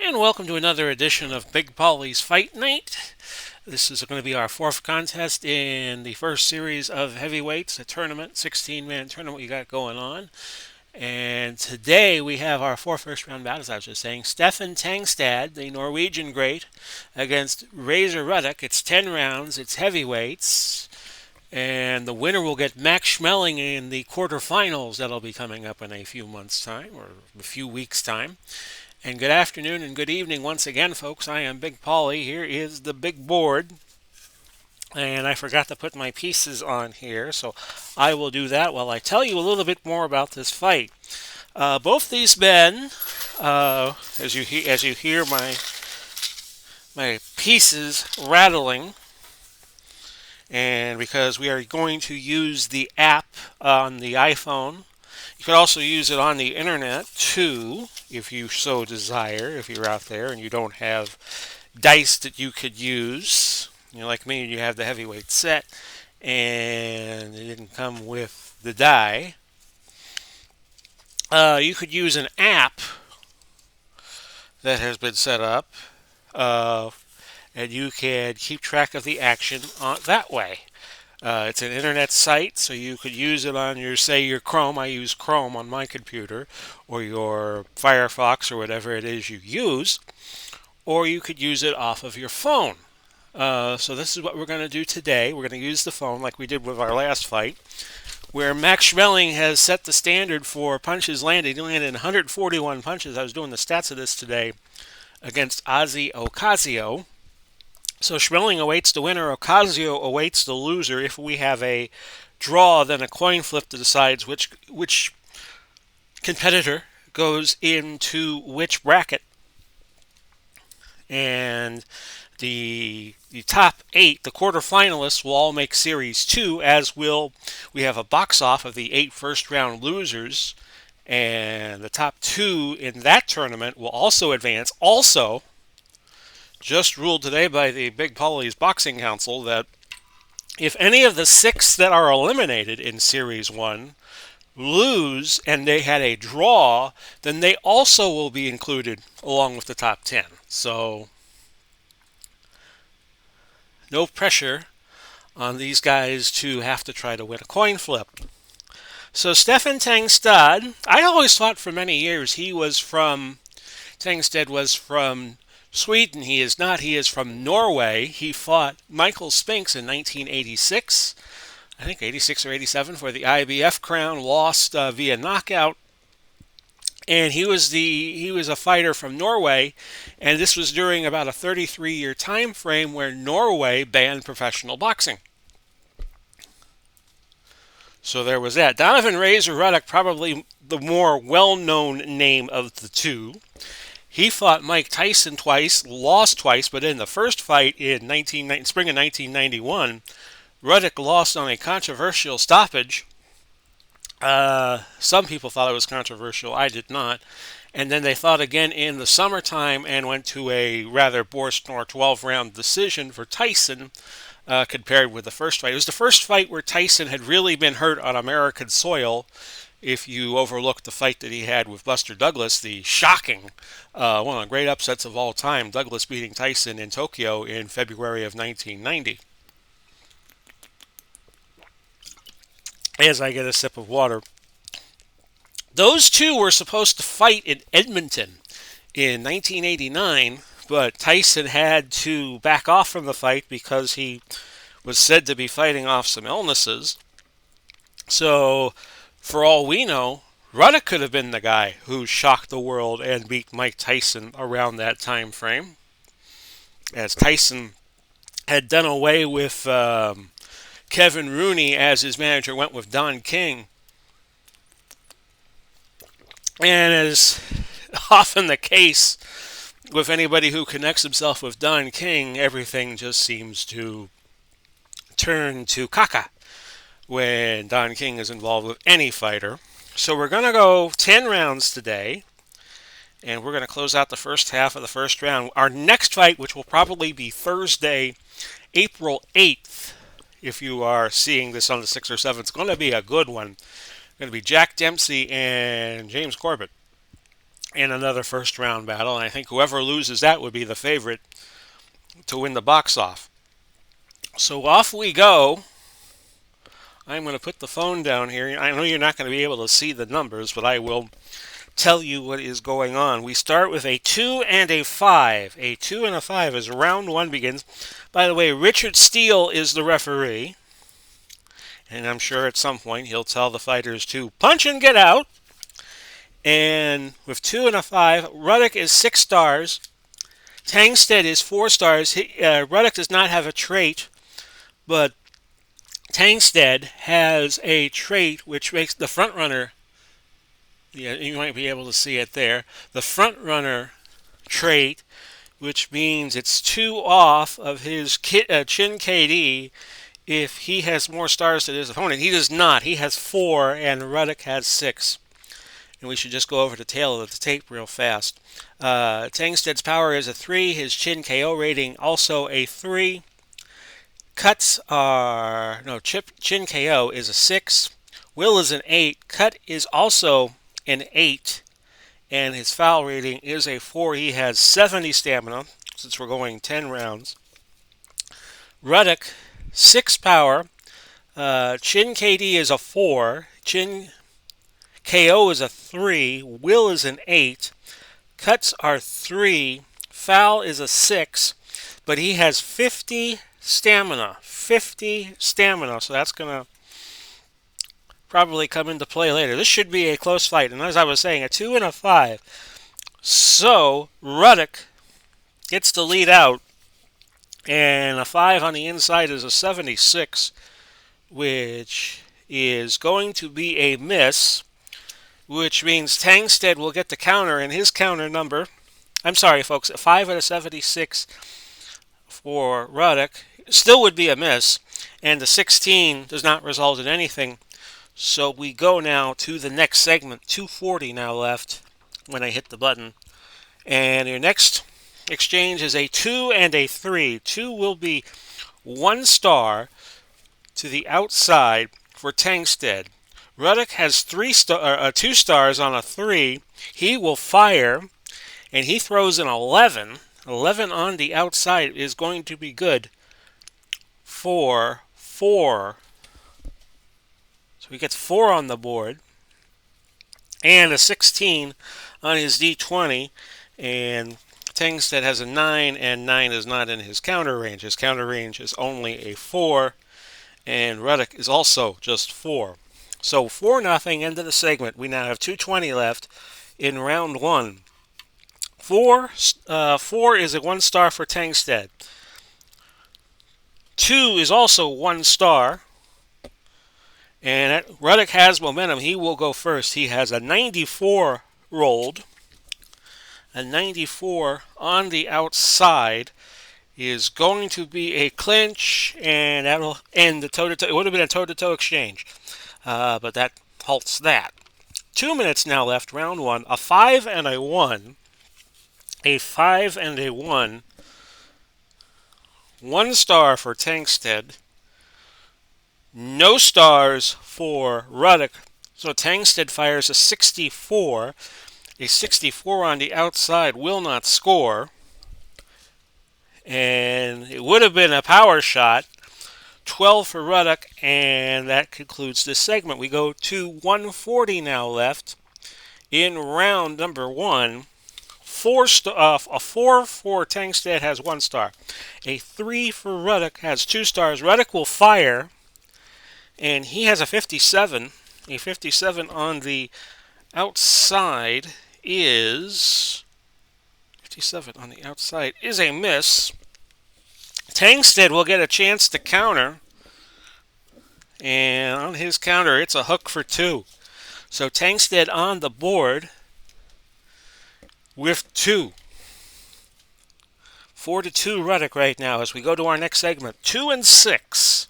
And welcome to another edition of Big Pauly's Fight Night. This is going to be our fourth contest in the first series of heavyweights, a tournament, 16-man tournament we got going on. And today we have our four first round bout, as I was just saying. Steffen Tangstad, the Norwegian great, against Ruddock. It's 10 rounds, it's heavyweights. And the winner will get Max Schmeling in the quarterfinals that'll be coming up in a few months' time, or a few weeks' time. And good afternoon and good evening once again, folks. I am Big Pauly. Here is the big board. And I forgot to put my pieces on here, so I will do that while I tell you a little bit more about this fight. Both these men, as you hear my pieces rattling, and because we are going to use the app on the iPhone. You can also use it on the internet too, if you so desire, if you're out there and you don't have dice that you could use. Like me, you have the heavyweight set and it didn't come with the die. You could use an app that has been set up, and you can keep track of the action that way. It's an internet site, so you could use it on your Chrome. I use Chrome on my computer, or your Firefox, or whatever it is you use, or you could use it off of your phone. So this is what we're going to do today. We're going to use the phone like we did with our last fight, where Max Schmeling has set the standard for punches landed. He landed 141 punches. I was doing the stats of this today against Ozzy Ocasio. So Schmeling awaits the winner, Ocasio awaits the loser. If we have a draw, then a coin flip decides which competitor goes into which bracket. And the top 8, the quarterfinalists, will all make Series 2, as will we have a box off of the 8 first round losers. And the top 2 in that tournament will also advance. Also, just ruled today by the Big Pauly's Boxing Council that if any of the 6 that are eliminated in Series 1 lose and they had a draw, then they also will be included along with the top 10. So, no pressure on these guys to have to try to win a coin flip. So, Steffen Tangstad, I always thought for many years Tangstad was from Sweden. He is not. He is from Norway. He fought Michael Spinks in 1986, I think 86 or 87, for the IBF crown. Lost via knockout, and he was a fighter from Norway, and this was during about a 33-year time frame where Norway banned professional boxing. So there was that. Donovan Ruddock, probably the more well-known name of the two. He fought Mike Tyson twice, lost twice, but in the first fight in spring of 1991, Ruddock lost on a controversial stoppage. Some people thought it was controversial. I did not. And then they fought again in the summertime and went to a rather bore-snore 12-round decision for Tyson, compared with the first fight. It was the first fight where Tyson had really been hurt on American soil. If you overlook the fight that he had with Buster Douglas, the shocking, one of the great upsets of all time, Douglas beating Tyson in Tokyo in February of 1990. As I get a sip of water. Those two were supposed to fight in Edmonton in 1989, but Tyson had to back off from the fight because he was said to be fighting off some illnesses. So, for all we know, Ruddock could have been the guy who shocked the world and beat Mike Tyson around that time frame, as Tyson had done away with Kevin Rooney as his manager, went with Don King. And as often the case with anybody who connects himself with Don King, everything just seems to turn to caca when Don King is involved with any fighter. So we're going to go 10 rounds today, and we're going to close out the first half of the first round. Our next fight, which will probably be Thursday, April 8th, if you are seeing this on the 6th or 7th, it's going to be a good one. It's going to be Jack Dempsey and James Corbett. in another first round battle. And I think whoever loses that would be the favorite to win the box off. So off we go. I'm going to put the phone down here. I know you're not going to be able to see the numbers, but I will tell you what is going on. We start with a 2 and a 5. A 2 and a 5 as round 1 begins. By the way, Richard Steele is the referee. And I'm sure at some point he'll tell the fighters to punch and get out. And with 2 and a 5, Ruddock is 6 stars. Tangstad is 4 stars. Ruddock does not have a trait, but Tangstad has a trait which makes the front runner, yeah, you might be able to see it there, the front runner trait, which means it's 2 off of his chin KD if he has more stars than his opponent. He does not. He has 4 and Ruddock has 6. And we should just go over the tail of the tape real fast. Tangstad's power is a 3. His chin KO rating also a 3. Cuts are... No, chin KO is a 6. Will is an 8. Cut is also an 8. And his foul rating is a 4. He has 70 stamina, since we're going 10 rounds. Ruddock, 6 power. Chin KD is a 4. Chin KO is a 3. Will is an 8. Cuts are 3. Foul is a 6. But he has 50 stamina. 50 stamina. So that's going to probably come into play later. This should be a close fight. And as I was saying, a 2 and a 5. So Ruddock gets to lead out. And a 5 on the inside is a 76, which is going to be a miss, which means Tangstad will get the counter, and his counter number, I'm sorry folks, a 5 out of 76 for Ruddock still would be a miss, and the 16 does not result in anything. So we go now to the next segment, 240 now left when I hit the button. And your next exchange is a 2 and a 3. 2 will be 1 star to the outside for Tangstad. Ruddock has 2 stars on a 3. He will fire, and he throws an 11. 11 on the outside is going to be good for 4. So he gets 4 on the board. And a 16 on his D20. And Tangstad has a 9, and 9 is not in his counter range. His counter range is only a 4. And Ruddock is also just 4. So 4-0 into the segment. We now have 2:20 left in round 1. 4 is a 1 star for Tangstad. 2 is also 1 star. And Ruddock has momentum. He will go first. He has a 94 rolled. A 94 on the outside is going to be a clinch, and that'll end the toe-to-toe. It would have been a toe-to-toe exchange, but that halts that. 2 minutes now left, round 1. A 5 and a 1. A 5 and a 1. 1 star for Tangstad. No stars for Ruddock. So Tangstad fires a 64. A 64 on the outside will not score. And it would have been a power shot. 12 for Ruddock, and that concludes this segment. We go to 140 now left in round number 1. A 4 for Tangstad has 1 star. A 3 for Ruddock has 2 stars. Ruddock will fire, and he has a 57. A 57 on the outside is... 57 on the outside is a miss. Tangstad will get a chance to counter. And on his counter, it's a hook for 2. So Tangstad on the board with 2. 4-2 Ruddock right now as we go to our next segment. 2 and 6.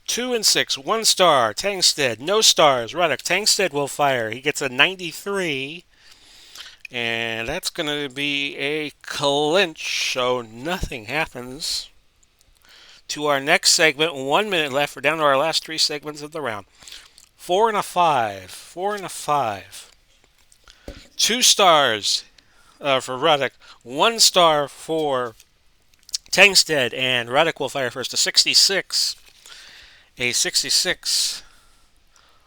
2 and 6. 1 star. Tangstad. No stars. Ruddock. Tangstad will fire. He gets a 93. And that's going to be a clinch, so nothing happens. To our next segment, 1 minute left. We're down to our last 3 segments of the round. 4 and a 5. 4 and a 5. 2 stars for Ruddock, 1 star for Tangstad, and Ruddock will fire first. A 66. A 66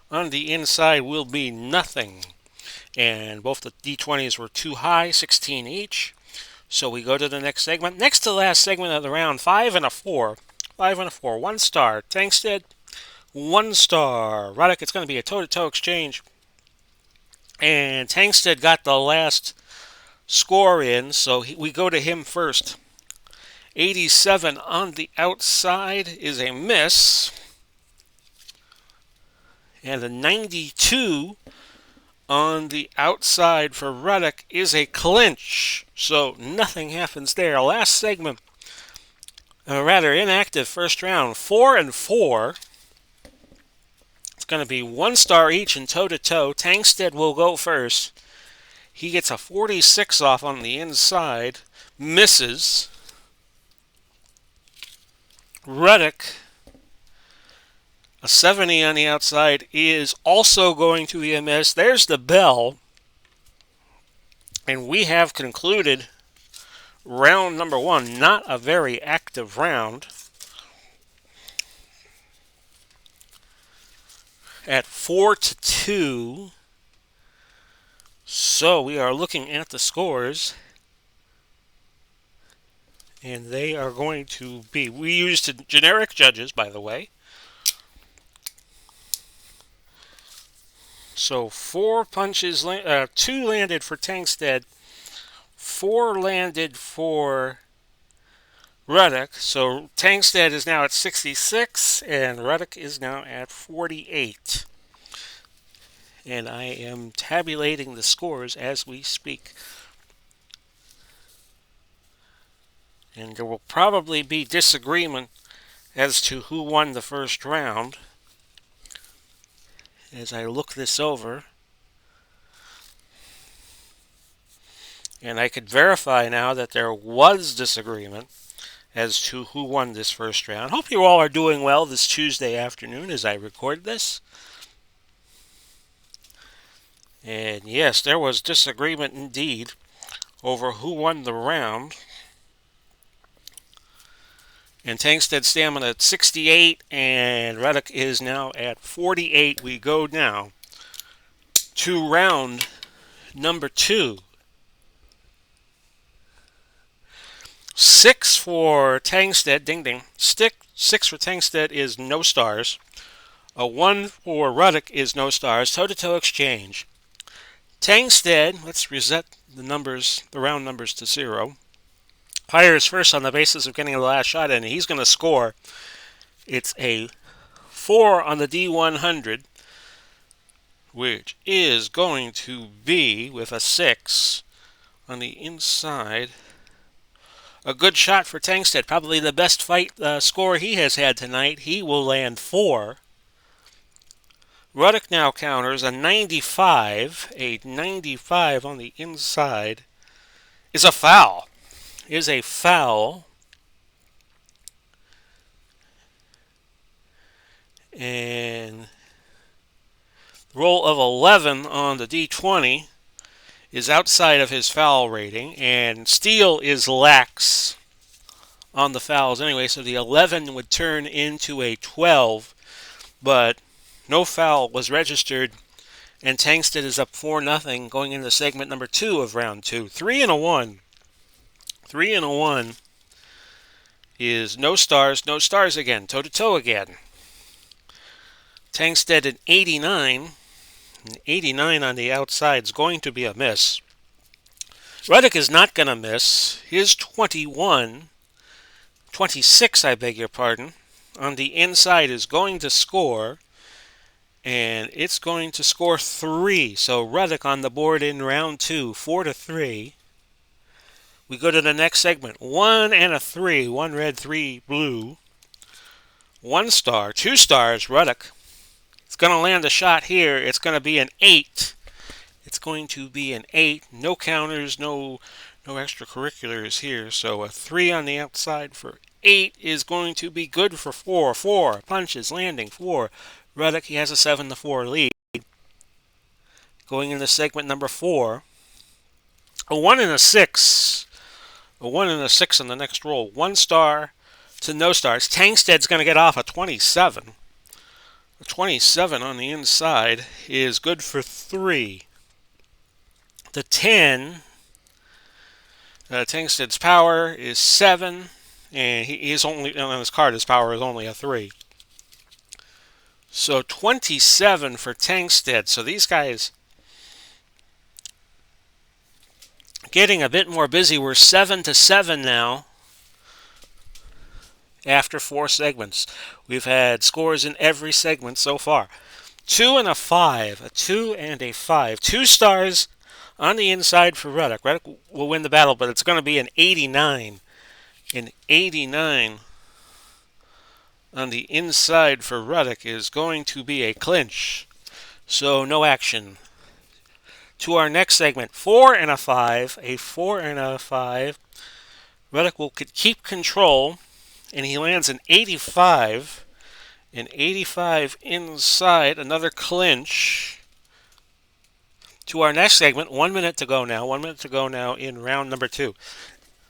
on the inside will be nothing. And both the D20s were too high, 16 each. So we go to the next segment. Next to last segment of the round, 5 and a 4. 5 and a 4. 1 star. Tangstad, 1 star. Ruddock, it's going to be a toe-to-toe exchange. And Tangstad got the last score in, so we go to him first. 87 on the outside is a miss. And a 92 on the outside for Ruddock is a clinch. So nothing happens there. Last segment, a rather inactive first round. 4 and 4. It's going to be 1 star each in toe-to-toe. Tangstad will go first. He gets a 46 off on the inside. Misses. Ruddock, a 70 on the outside, is also going to be a miss. There's the bell. And we have concluded round number 1. Not a very active round. At 4-2. So we are looking at the scores. And they are going to be... We used generic judges, by the way. So 4 punches, 2 landed for Tangstad, 4 landed for Ruddock. So Tangstad is now at 66, and Ruddock is now at 48. And I am tabulating the scores as we speak. And there will probably be disagreement as to who won the first round. As I look this over, and I could verify now that there was disagreement as to who won this first round. Hope you all are doing well this Tuesday afternoon as I record this. And yes, there was disagreement indeed over who won the round. And Tangstad stamina at 68, and Ruddock is now at 48. We go now to round number 2. 6 for Tangstad, ding ding. 6 for Tangstad is no stars. A 1 for Ruddock is no stars. Toe-to-toe exchange. Tangstad, let's reset the numbers, the round numbers to 0. Fires first on the basis of getting the last shot, and he's going to score. It's a 4 on the D100, which is going to be, with a 6 on the inside, a good shot for Tangstad. Probably the best fight score he has had tonight. He will land 4. Ruddock now counters a 95. A 95 on the inside is a foul. Is a foul. And roll of 11 on the D20 is outside of his foul rating, and steal is lax on the fouls anyway, so the 11 would turn into a 12, but no foul was registered, and Tangstad is up 4-0 going into segment number 2 of round 2. 3 and a 1. 3 and a 1 is no stars again, toe-to-toe again. Tangstad at 89. 89 on the outside is going to be a miss. Ruddock is not going to miss. His 26, I beg your pardon, on the inside is going to score, and it's going to score 3. So Ruddock on the board in round 2, 4-3. We go to the next segment. 1 and a 3. 1 red, 3 blue. 1 star. 2 stars, Ruddock. It's going to land a shot here. It's going to be an 8. It's going to be an 8. No counters, no extracurriculars here. So a 3 on the outside for 8 is going to be good for 4. 4 punches, landing 4. Ruddock, he has a 7-4 lead. Going into segment number 4. A 1 and a 6. A 1 and a 6 in the next roll. 1 star to no stars. Tangstad's going to get off a 27. A 27 on the inside is good for 3. The 10, Tangstad's power is 7, and he is only on his card. His power is only a 3. So 27 for Tangstad. So these guys getting a bit more busy. We're 7-7 now. After 4 segments, we've had scores in every segment so far. 2 and a 5, a 2 and a 5. 2 stars on the inside for Ruddock. Ruddock will win the battle, but it's going to be an 89. An 89 on the inside for Ruddock is going to be a clinch. So no action. To our next segment, 4 and a 5. A 4 and a 5. Ruddock will keep control, and he lands an 85. An 85 inside, another clinch. To our next segment, 1 minute to go now. 1 minute to go now in round number 2.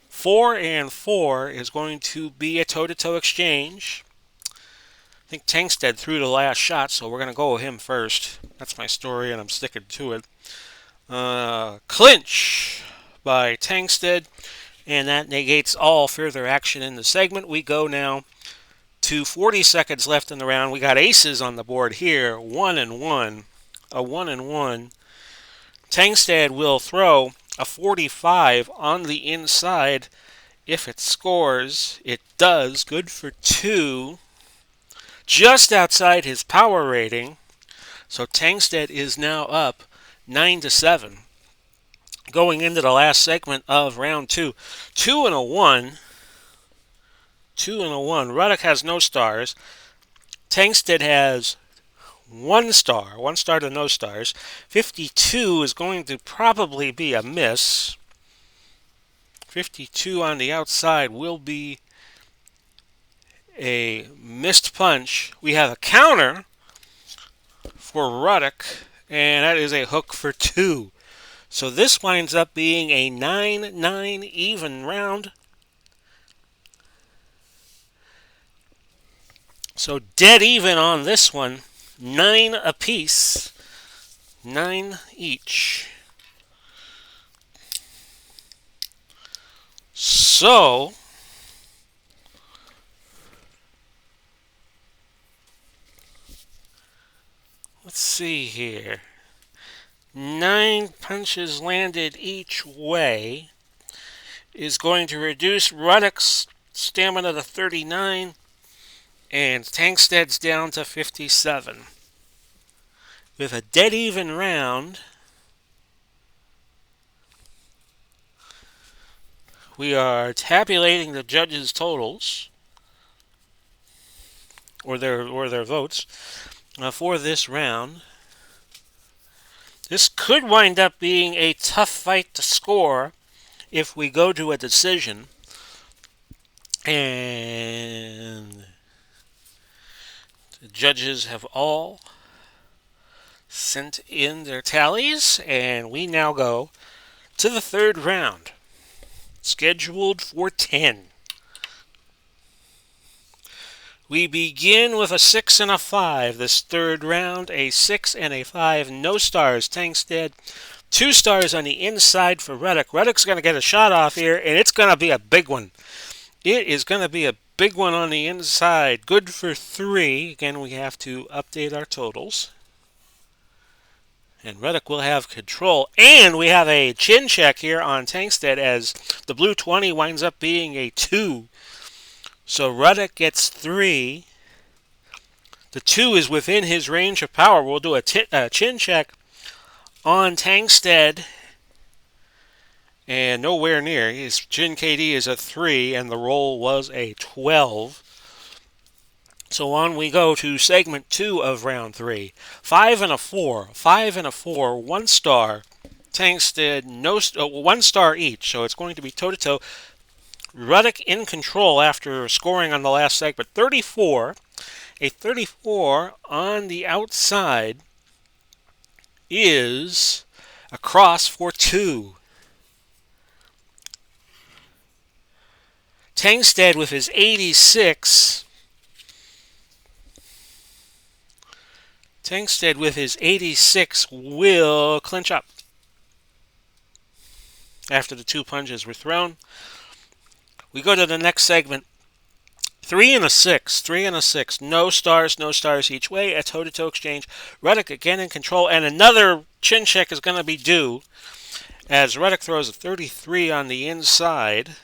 4 and 4 is going to be a toe-to-toe exchange. I think Tangstad threw the last shot, so we're going to go with him first. That's my story, and I'm sticking to it. Clinch by Tangstad, and that negates all further action in the segment. We go now to 40 seconds left in the round. We got aces on the board here. 1 and 1. A 1 and 1. Tangstad will throw a 45 on the inside. If it scores, it does. Good for 2. Just outside his power rating. So Tangstad is now up 9-7. Going into the last segment of round 2. 2 and a 1. 2 and a 1. Ruddock has no stars. Tangstad has 1 star. 1 star to no stars. 52 is going to probably be a miss. 52 on the outside will be a missed punch. We have a counter for Ruddock, and that is a hook for 2. So this winds up being a 9-9 even round. So dead even on this one. 9 apiece. 9 each. So let's see here. 9 punches landed each way is going to reduce Ruddock's stamina to 39 and Tangstad's down to 57. With a dead even round, we are tabulating the judges' totals or their votes for this round. This could wind up being a tough fight to score if we go to a decision. And the judges have all sent in their tallies, and we now go to the third round, scheduled for 10. We begin with a 6 and a 5. This third round, a 6 and a 5. No stars. Tangstad. 2 stars on the inside for Ruddock. Ruddock's going to get a shot off here, and it's going to be a big one. It is going to be a big one on the inside. Good for 3. Again, we have to update our totals. And Ruddock will have control. And we have a chin check here on Tangstad as the blue 20 winds up being a 2. So Ruddock gets 3. The 2 is within his range of power. We'll do a chin check on Tangstad. And nowhere near. His chin KD is a 3, and the roll was a 12. So on we go to segment 2 of round 3. 5 and a 4. 5 and a 4. 1 star. Tangstad, 1 star each. So it's going to be toe-to-toe. Ruddock in control after scoring on the last segment. 34. A 34 on the outside is a cross for 2. Tangstad with his 86. Tangstad with his 86 will clinch up after the 2 punches were thrown. We go to the next segment. 3 and a 6. 3 and a 6. No stars each way. A toe-to-toe exchange. Ruddock again in control, and another chin check is going to be due as Ruddock throws a 33 on the inside.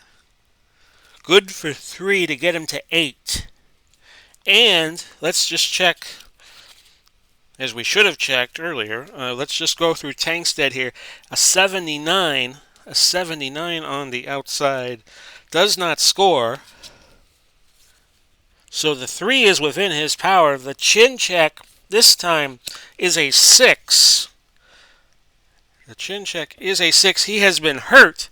Good for 3 to get him to 8. And let's just check, as we should have checked earlier. Let's just go through Tangstad here. A 79 on the outside does not score. So the 3 is within his power. The chin check this time is a 6. The chin check is a 6. He has been hurt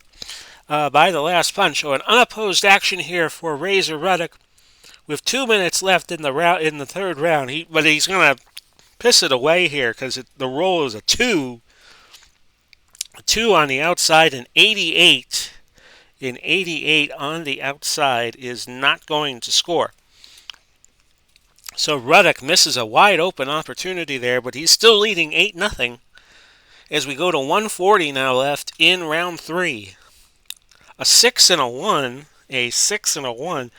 by the last punch. So an unopposed action here for Razor Ruddock with 2 minutes left in the third round. But he's going to piss it away here because the roll is a 2. A 2 on the outside, and 88. In 88 on the outside is not going to score. So Ruddock misses a wide open opportunity there, but he's still leading 8-0 as we go to 140 now left in round 3. A 6 and a 1, a 6 and a 1,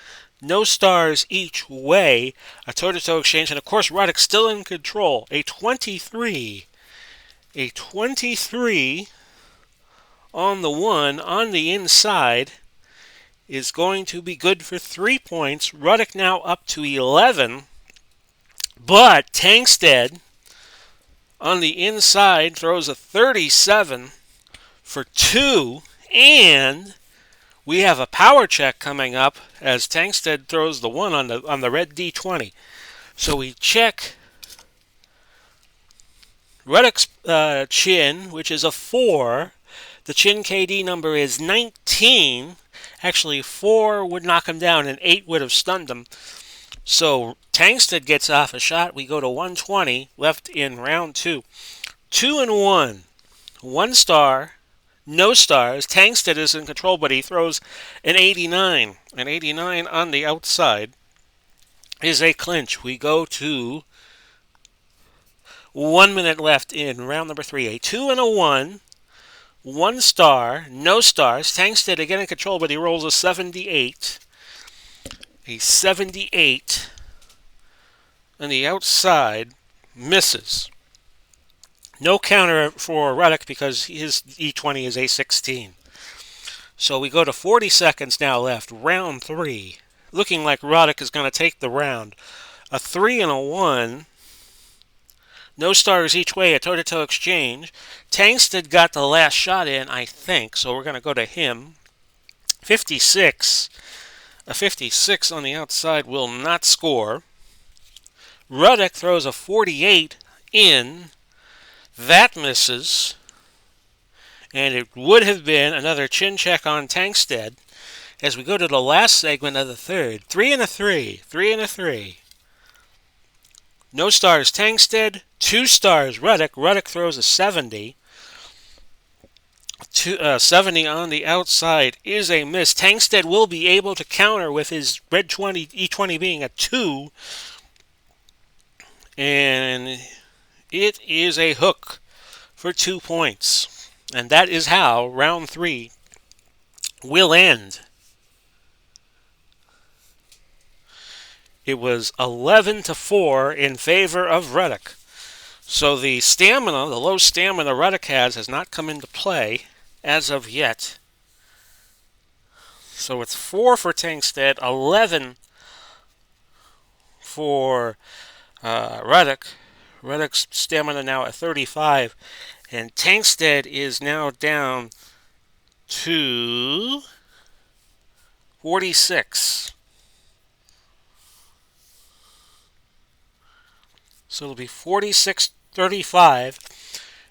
no stars each way, a toe-to-toe exchange, and of course Ruddock still in control. A 23 on the 1 on the inside is going to be good for 3 points. Ruddock now up to 11. But Tangstad on the inside throws a 37 for 2, and we have a power check coming up as Tangstad throws the 1 on the red D20. So we check Ruddock's chin, which is a 4. The chin KD number is 19. Actually, 4 would knock him down, and 8 would have stunned him. So Tangstad gets off a shot. We go to 120 left in round 2. 2 and 1. 1 star. No stars. Tangstad is in control, but he throws an 89. An 89 on the outside is a clinch. We go to 1 minute left in round number 3. A 2 and a 1. 1 star. No stars. Tangstad again in control, but he rolls a 78. A 78 on the outside misses. No counter for Ruddock because his E20 is a 16. So we go to 40 seconds now left. Round 3. Looking like Ruddock is going to take the round. A 3 and a 1. No stars each way. A toe-to-toe exchange. Tangstad got the last shot in, I think. So we're going to go to him. 56. A 56 on the outside will not score. Ruddock throws a 48 in. That misses. And it would have been another chin check on Tangstad as we go to the last segment of the third. 3 and a 3. 3 and a 3. No stars Tangstad. 2 stars Ruddock. Ruddock throws a 70. 70 on the outside is a miss. Tangstad will be able to counter with his red 20, E20 being a 2. And it is a hook for 2 points. And that is how round 3 will end. It was 11-4 in favor of Ruddock. So the stamina, the low stamina Ruddock has not come into play as of yet. So it's 4 for Tangstad, 11 for Ruddock. Ruddock's stamina now at 35. And Tangstad is now down to 46. So it'll be 46-35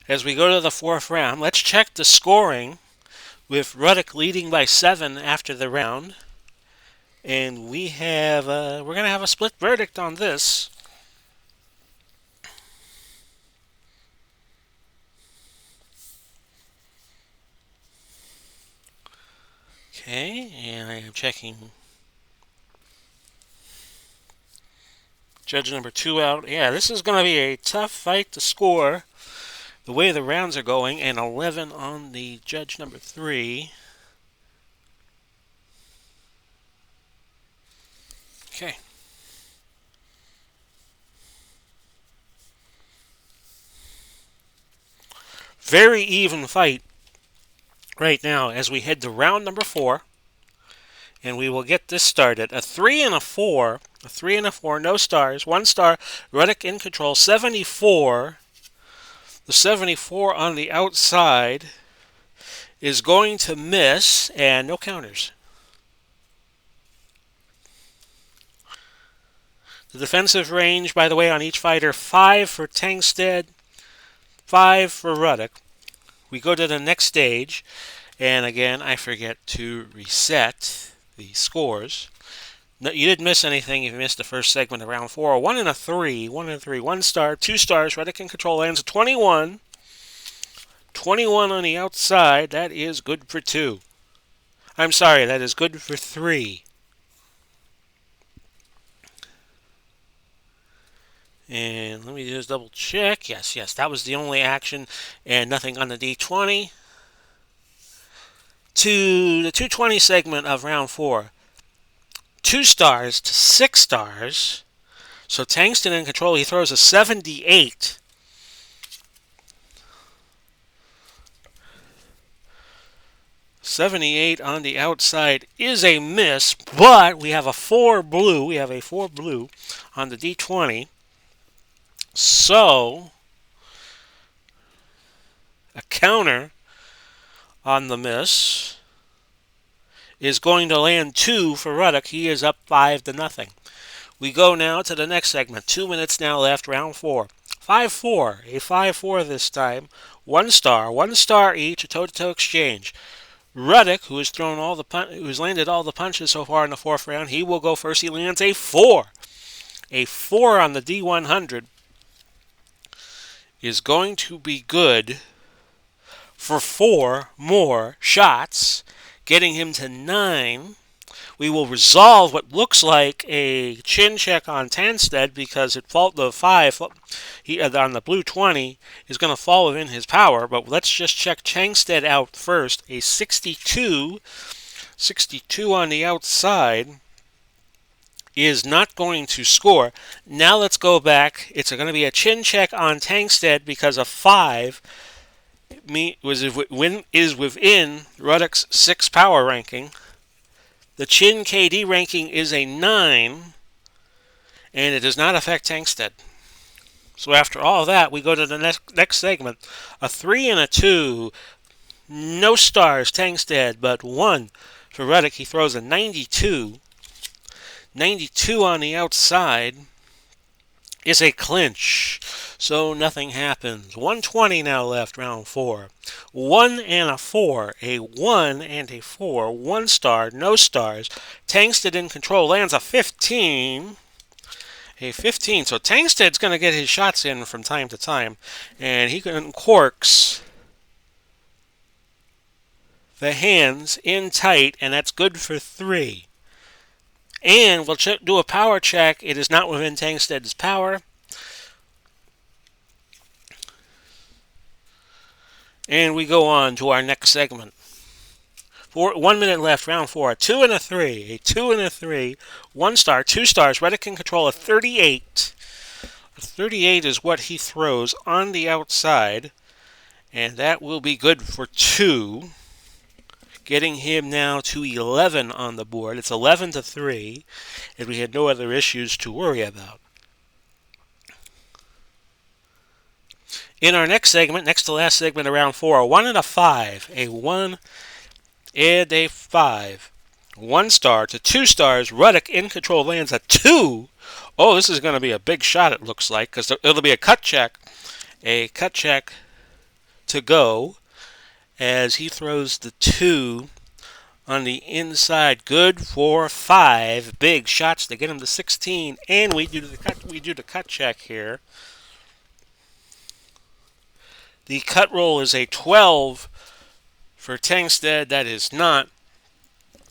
as we go to the 4th round. Let's check the scoring with Ruddock leading by 7 after the round. And we have we're going to have a split verdict on this. Okay, and I am checking Judge number 2 out. Yeah, this is going to be a tough fight to score the way the rounds are going. And 11 on the judge number 3. Okay. Very even fight right now as we head to round number 4. And we will get this started. A 3 and a 4. A 3 and a 4. No stars. 1 star. Ruddock in control. 74. The 74 on the outside is going to miss. And no counters. The defensive range, by the way, on each fighter, 5 for Tangstad, 5 for Ruddock. We go to the next stage. And again, I forget to reset the scores. No, you didn't miss anything if you missed the first segment of round 4. 1 and a 3. 1 and a 3. 1 star. 2 stars. Ruddock in control lands a 21. 21 on the outside. That is good for 2. I'm sorry, that is good for 3. And let me just double check. Yes, that was the only action and nothing on the D20. To the 220 segment of round 4. 2 stars to 6 stars. So Tangstad in control. He throws a 78. 78 on the outside is a miss, but we have a 4 blue. We have a 4 blue on the D20. So a counter on the miss is going to land 2 for Ruddock. He is up 5 to nothing. We go now to the next segment. 2 minutes now left, round 4. 5-4, a 5-4 this time. 1 star, 1 star each, a toe-to-toe exchange. Ruddock, who has who's landed all the punches so far in the 4th round, he will go first. He lands a 4. A 4 on the D100 is going to be good for 4 more shots, getting him to 9. We will resolve what looks like a chin check on Tangstad because the 5 on the blue 20 is going to fall within his power. But let's just check Tangstad out first. A 62 on the outside is not going to score. Now let's go back. It's going to be a chin check on Tangstad because a 5 is within Ruddock's 6 power ranking. The Chin KD ranking is a 9, and it does not affect Tangstad. So after all that, we go to the next segment. A 3 and a 2. No stars, Tangstad, but 1 for Ruddock. He throws a 92. 92 on the outside is a clinch. So nothing happens. 120 now left, round 4. 1 and a 4. A 1 and a 4. 1 star, no stars. Tangstad in control lands a 15. A 15. So Tangstad's going to get his shots in from time to time. And he uncorks the hands in tight, and that's good for 3. And we'll do a power check. It is not within Tangstad's power. And we go on to our next segment. 1 minute left, round 4. A 2 and a 3. A 2 and a 3. 1 star, 2 stars. Ruddock can control a 38. A 38 is what he throws on the outside. And that will be good for 2. Getting him now to 11 on the board. It's 11 to 3. And we had no other issues to worry about. In our next segment, next to last segment around 4, a 1 and a 5. A 1 and a 5. 1 star to 2 stars. Ruddock in control lands a 2. Oh, this is going to be a big shot, it looks like, because it'll be a cut check. A cut check to go as he throws the 2 on the inside. Good for 5. Big shots to get him to 16. And we do the cut check here. The cut roll is a 12 for Tangstad. That is not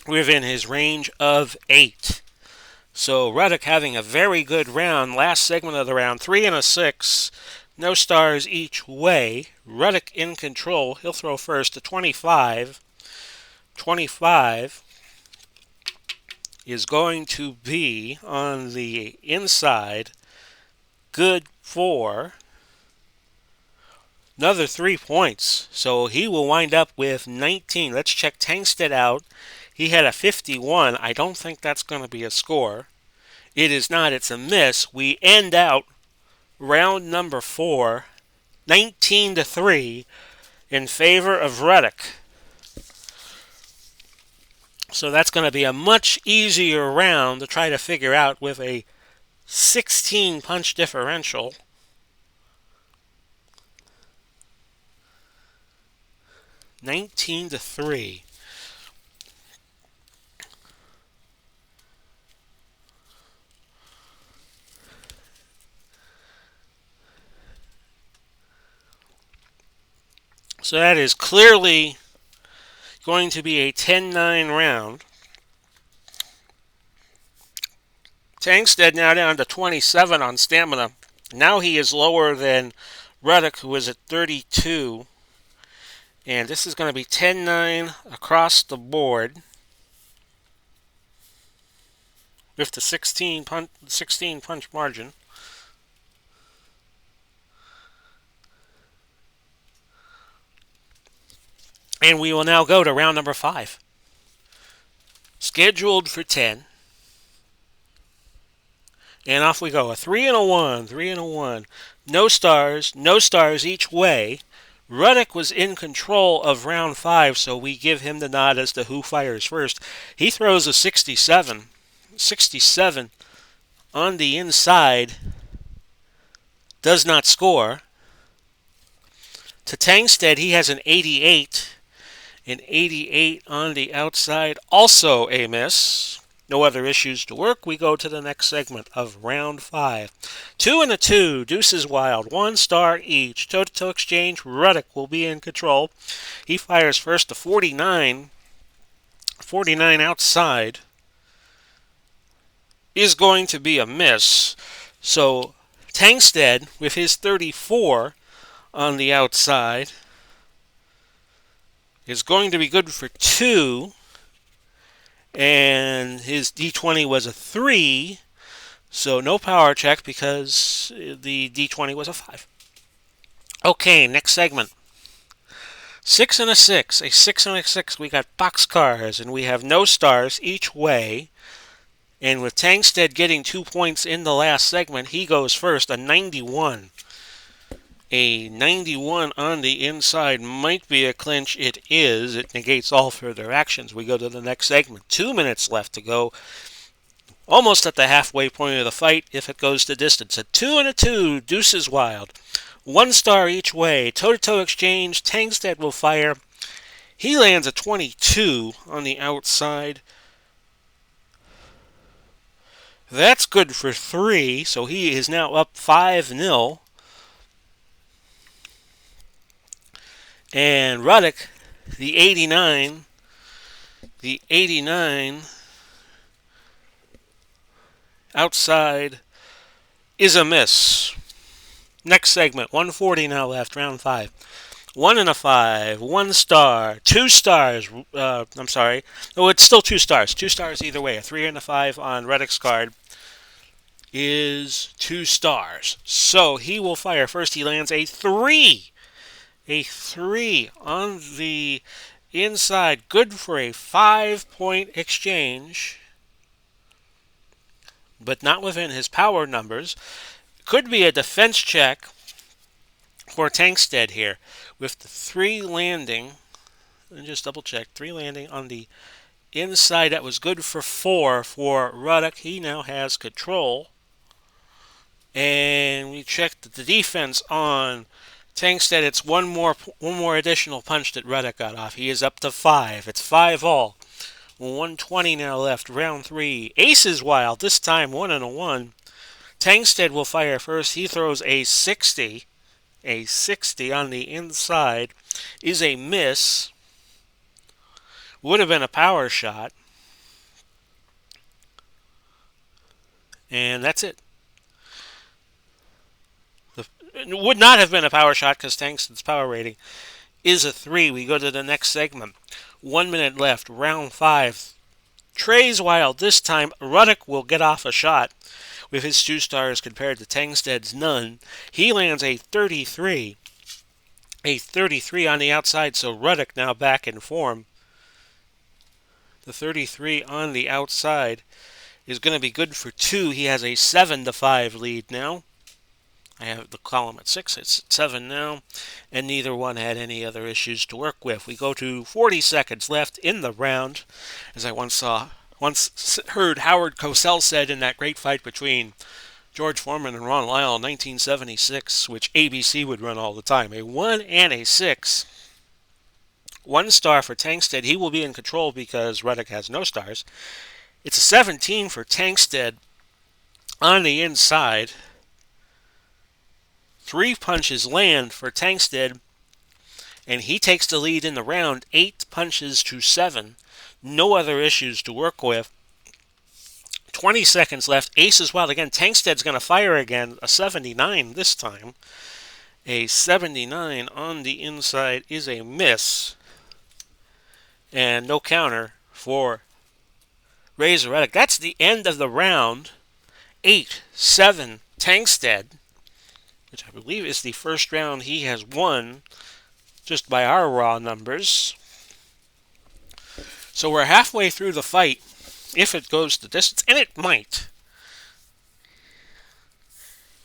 within his range of 8. So Ruddock having a very good round. Last segment of the round, 3 and a 6. No stars each way. Ruddock in control. He'll throw first to 25. 25 is going to be on the inside. Good for another 3 points. So he will wind up with 19. Let's check Tangstad out. He had a 51. I don't think that's going to be a score. It is not. It's a miss. We end out round number 4, 19-3 in favor of Ruddock. So that's going to be a much easier round to try to figure out with a 16 punch differential. 19-3. So that is clearly going to be a 10-9 round. Tangstad now down to 27 on stamina. Now he is lower than Ruddock, who is at 32. And this is going to be 10-9 across the board with the 16 punch margin. And we will now go to round number 5. Scheduled for 10. And off we go. A 3 and a 1. 3 and a 1. No stars. No stars each way. Ruddock was in control of round 5, so we give him the nod as to who fires first. He throws a 67. 67 on the inside. Does not score. To Tangstad, he has an 88. An 88 on the outside. Also a miss. No other issues to work. We go to the next segment of round 5. 2 and a 2. Deuces wild. 1 star each. Toe-to-toe exchange. Ruddock will be in control. He fires first to 49. 49 outside is going to be a miss. So Tangstad with his 34 on the outside is going to be good for 2. And his D20 was a 3, so no power check because the D20 was a 5. Okay, next segment. 6 and a 6. A 6 and a 6. We got boxcars, and we have no stars each way. And with Tangstad getting 2 points in the last segment, he goes first, a 91. A 91 on the inside might be a clinch. It is. It negates all further actions. We go to the next segment. 2 minutes left to go. Almost at the halfway point of the fight if it goes the distance. A 2 and a 2. Deuces wild. 1 star each way. Toe-to-toe exchange. Tangstad will fire. He lands a 22 on the outside. That's good for 3. So he is now up 5-0. And Ruddock, the 89 outside is a miss. Next segment, 140 now left, round 5. 1 and a 5, 1 star, 2 stars. I'm sorry. No, it's still 2 stars. 2 stars either way. A 3 and a 5 on Ruddock's card is 2 stars. So he will fire first. He lands a 3. A 3 on the inside. Good for a 5-point exchange. But not within his power numbers. Could be a defense check for Tangstad here. With the 3 landing. Let me just double check. 3 landing on the inside. That was good for 4 for Ruddock. He now has control. And we checked the defense on Tangstad. It's one more additional punch that Ruddock got off. He is up to 5. It's 5 all. 120 now left. Round 3. Aces wild. This time 1 and a 1. Tangstad will fire first. He throws a 60. A 60 on the inside is a miss. Would have been a power shot. And that's it. It would not have been a power shot because Tangstad's power rating is a 3. We go to the next segment. 1 minute left, round 5. Trey's wild. This time, Ruddock will get off a shot with his 2 stars compared to Tangstad's none. He lands a 33. A 33 on the outside, so Ruddock now back in form. The 33 on the outside is going to be good for 2. He has a 7-5 lead now. I have the column at 6. It's at 7 now. And neither one had any other issues to work with. We go to 40 seconds left in the round. As I once heard Howard Cosell said in that great fight between George Foreman and Ron Lyle in 1976, which ABC would run all the time. A 1 and a 6. 1 star for Tangstad. He will be in control because Ruddock has no stars. It's a 17 for Tangstad on the inside. 3 punches land for Tangstad, and he takes the lead in the round, 8 punches to 7. No other issues to work with. 20 seconds left. Ace is wild again. Tangstad's going to fire again. A 79 this time. A 79 on the inside is a miss. And no counter for Razor Ruddock. That's the end of the round. 8-7 Tangstad, which I believe is the first round he has won, just by our raw numbers. So we're halfway through the fight, if it goes the distance, and it might.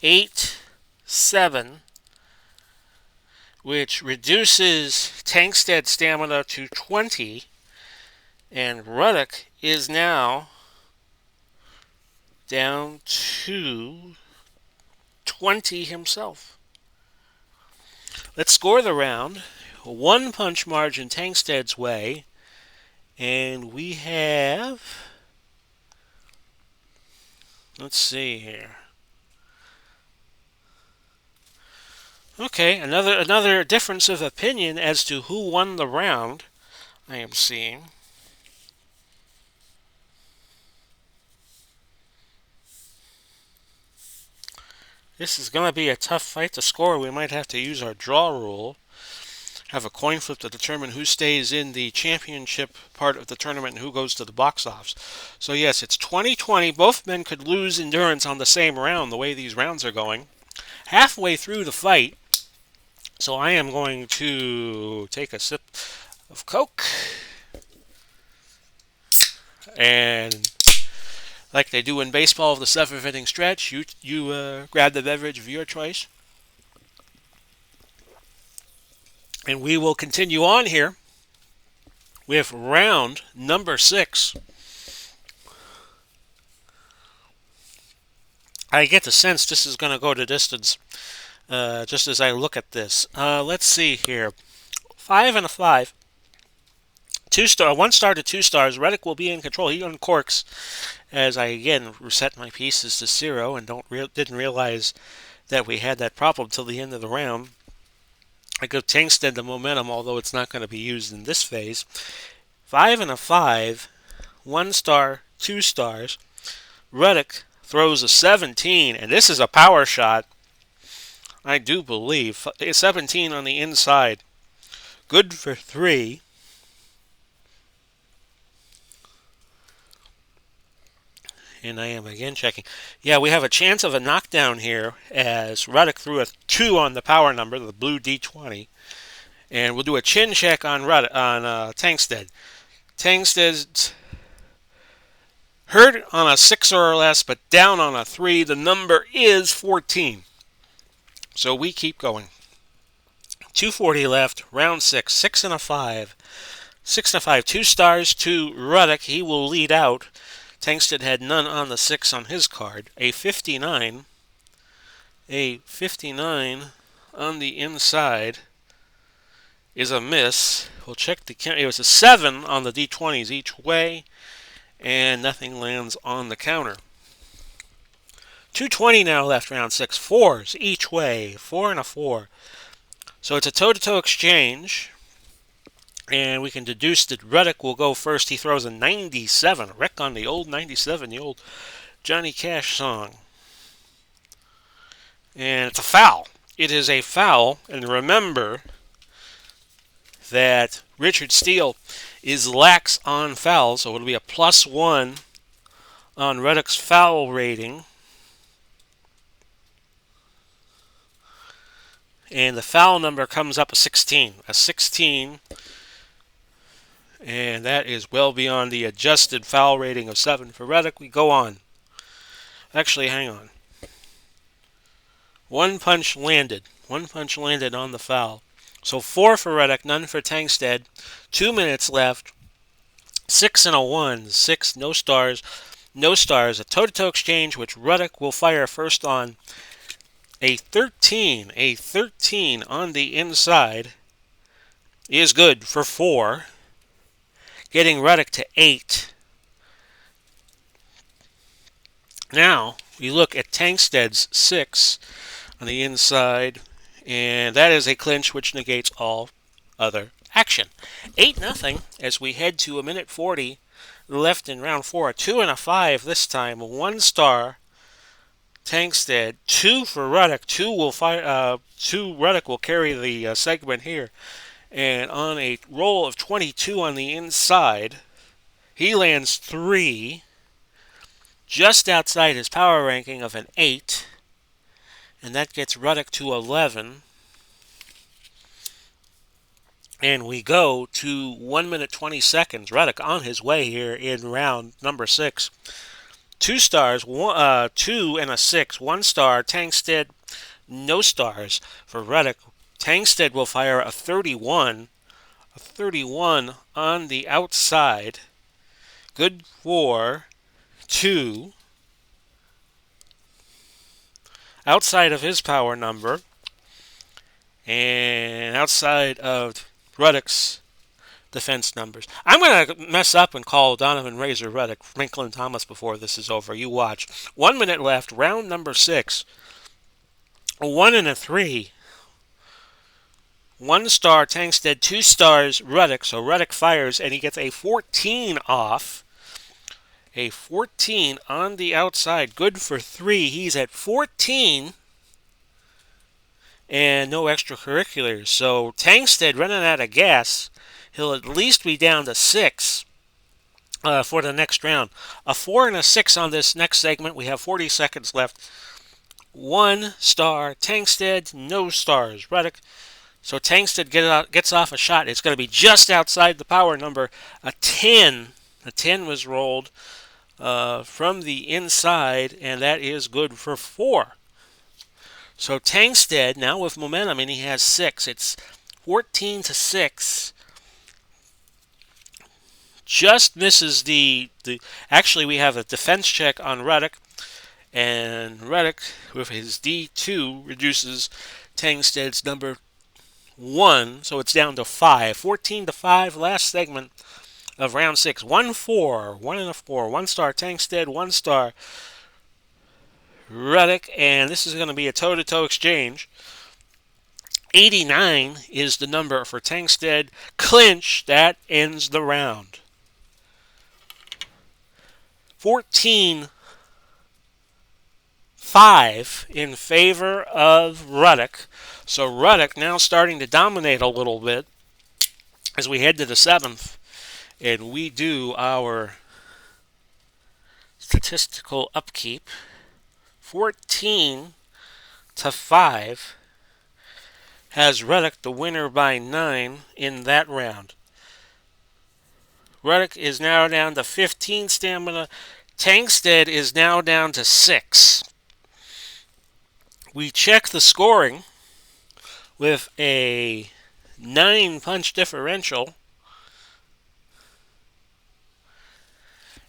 8-7, which reduces Tangstad's stamina to 20, and Ruddock is now down to 20 himself. Let's score the round. 1 punch margin Tangstad's way. And we have... Let's see here. Okay, another difference of opinion as to who won the round I am seeing. This is going to be a tough fight to score. We might have to use our draw rule. Have a coin flip to determine who stays in the championship part of the tournament and who goes to the box office. So yes, it's 20-20. Both men could lose endurance on the same round, the way these rounds are going. Halfway through the fight, so I am going to take a sip of Coke. And like they do in baseball, the 7th inning stretch, you grab the beverage of your choice. And we will continue on here with round number 6. I get the sense this is going to go to distance just as I look at this. Let's see here. 5 and a 5. 1 star to 2 stars. Ruddock will be in control. He uncorks as I again reset my pieces to 0 and didn't realize that we had that problem till the end of the round. I give Tangstad the momentum, although it's not going to be used in this phase. 5 and a 5. 1 star, 2 stars. Ruddock throws a 17, and this is a power shot. I do believe. 17 on the inside. Good for 3. And I am again checking. Yeah, we have a chance of a knockdown here as Ruddock threw a 2 on the power number, the blue D20. And we'll do a chin check on Tangstad. Tangstad's hurt on a 6 or less, but down on a 3. The number is 14. So we keep going. 2:40 left, round 6. 6 and a 5. 6 and a 5. 2 stars to Ruddock. He will lead out. Tangstad had none on the 6 on his card. A 59. A 59 on the inside is a miss. We'll check the count. It was a 7 on the D20s each way, and nothing lands on the counter. 2:20 now left, round 6. 4s each way. 4 and a 4. So it's a toe-to-toe exchange. And we can deduce that Ruddock will go first. He throws a 97. Wreck on the old 97, the old Johnny Cash song. And it's a foul. It is a foul. And remember that Richard Steele is lax on fouls, so it'll be a +1 on Ruddock's foul rating. And the foul number comes up a 16. A 16. And that is well beyond the adjusted foul rating of 7 for Ruddock. We go on. Actually, hang on. One punch landed. One punch landed on the foul. So 4 for Ruddock, none for Tangstad. 2 minutes left. 6 and a 1. 6, no stars. No stars. A toe-to-toe exchange, which Ruddock will fire first on. A 13. A 13 on the inside is good for 4. Getting Ruddock to 8. Now, we look at Tangstad's 6 on the inside, and that is a clinch which negates all other action. 8-0 as we head to a minute 40 left in round 4. A 2 and a 5 this time. 1 star Tangstad, 2 for Ruddock. 2 will fire. 2 Ruddock will carry the segment here. And on a roll of 22 on the inside, he lands 3, just outside his power ranking of an 8, and that gets Ruddock to 11. And we go to 1 minute 20 seconds. Ruddock on his way here in round number 6. 2 stars, 2 and a 6. 1 star, Tangstad, no stars for Ruddock. Tangstad will fire a 31. A 31 on the outside. Good for 2. Outside of his power number. And outside of Ruddock's defense numbers. I'm going to mess up and call Donovan Razor Ruddock Franklin Thomas before this is over. You watch. 1 minute left. Round number 6. A 1 and a 3. 1 star Tangstad, 2 stars Ruddock. So Ruddock fires and he gets a 14 off. A 14 on the outside. Good for 3. He's at 14. And no extracurriculars. So Tangstad running out of gas. He'll at least be down to 6 for the next round. A 4 and a 6 on this next segment. We have 40 seconds left. 1 star Tangstad, no stars Ruddock. So Tangstad gets off a shot. It's going to be just outside the power number. A 10. A 10 was rolled from the inside, and that is good for 4. So Tangstad, now with momentum, and he has 6. It's 14 to 6. Just misses the actually, we have a defense check on Ruddock, and Ruddock, with his D2, reduces Tangstad's number 1, so it's down to 5. 14 to 5, last segment of round 6. 1-4, 1 and a 4. 1 star Tangstad, 1 star Ruddock, and this is going to be a toe-to-toe exchange. 89 is the number for Tangstad. Clinch, that ends the round. 14-5 in favor of Ruddock. So Ruddock now starting to dominate a little bit as we head to the 7th. And we do our statistical upkeep. 14-5 has Ruddock the winner by 9 in that round. Ruddock is now down to 15 stamina. Tangstad is now down to 6. We check the scoring with a 9-punch differential.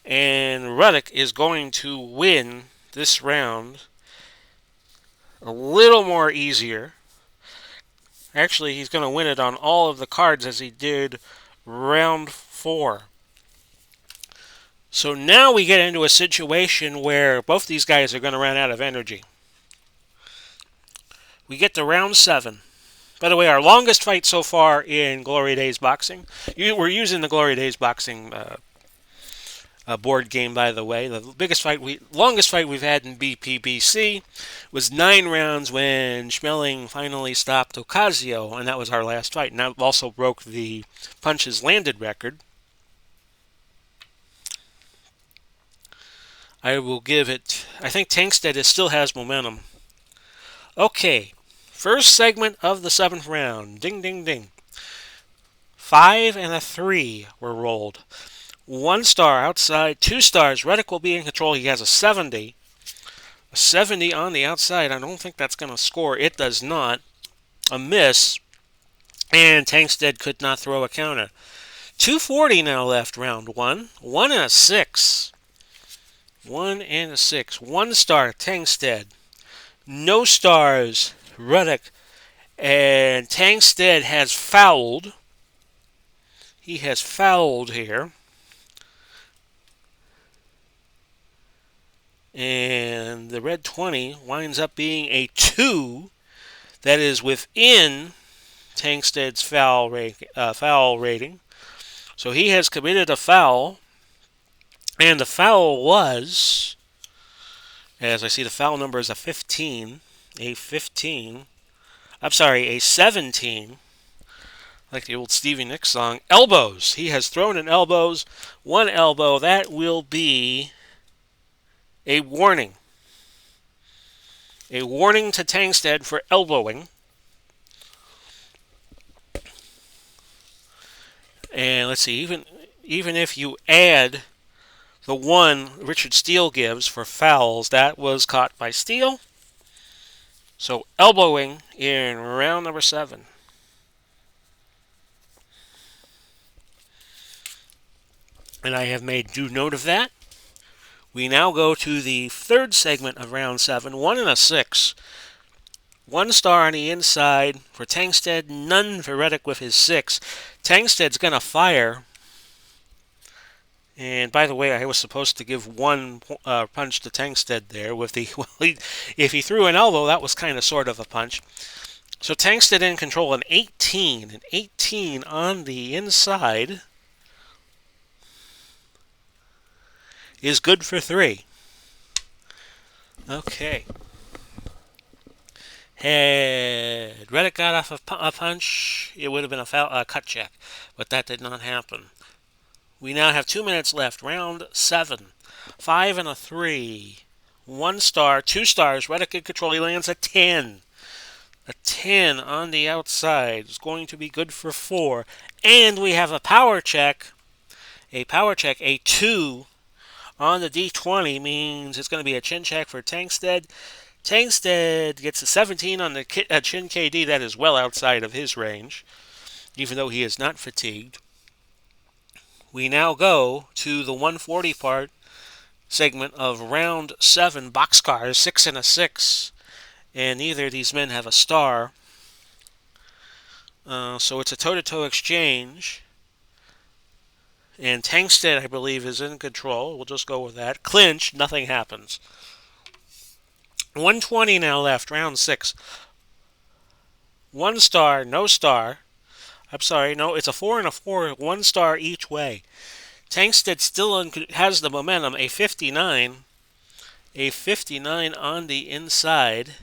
And Ruddock is going to win this round a little more easier. Actually, he's going to win it on all of the cards as he did round 4. So now we get into a situation where both these guys are going to run out of energy. We get to round 7. By the way, our longest fight so far in Glory Days Boxing. We're using the Glory Days Boxing board game, by the way. Longest fight we've had in BPBC was 9 rounds when Schmeling finally stopped Ocasio, and that was our last fight. And that also broke the punches landed record. I will give it. I think Tangstad still has momentum. Okay, first segment of the 7th round. Ding, ding, ding. 5 and a 3 were rolled. 1 star outside, 2 stars. Ruddock will be in control. He has a 70. A 70 on the outside. I don't think that's going to score. It does not. A miss. And Tangstad could not throw a counter. 240 now left, round 1. 1 and a 6. 1 and a 6. 1 star, Tangstad. No stars, Ruddock. And Tangstad has fouled. He has fouled here. And the red 20 winds up being a 2. That is within Tangstad's foul rating. So he has committed a foul. And the foul was, as I see the foul number is a 15. A 15. I'm sorry, a 17. Like the old Stevie Nicks song. Elbows. He has thrown in elbows. 1 elbow. That will be a warning. A warning to Tangstad for elbowing. And let's see, even if you add the 1 Richard Steele gives for fouls, that was caught by Steele. So elbowing in round number 7. And I have made due note of that. We now go to the 3rd segment of round 7. 1 and a 6. 1 star on the inside for Tangstad. None for Ruddock with his 6. Tangstad's going to fire. And by the way, I was supposed to give 1 punch to Tangstad there with the. Well, if he threw an elbow, that was kind of sort of a punch. So Tangstad in control, an 18. An 18 on the inside is good for 3. Okay. Had Ruddock got off a punch, it would have been a cut check, but that did not happen. We now have 2 minutes left. Round 7. 5 and a 3. 1 star, 2 stars. Ruddock in control. He lands a 10. A 10 on the outside is going to be good for 4. And we have a power check. A power check, a 2 on the D20 means it's going to be a chin check for Tangstad. Tangstad gets a 17 on the chin KD. That is well outside of his range, even though he is not fatigued. We now go to the 140 part segment of round 7. Boxcars, 6 and a 6. And neither of these men have a star. So it's a toe-to-toe exchange. And Tangstad, I believe, is in control. We'll just go with that. Clinch, nothing happens. 120 now left, round 6. 1 star, no star. I'm sorry, no, it's a 4 and a 4, 1 star each way. Tangstad still has the momentum, a 59. A 59 on the inside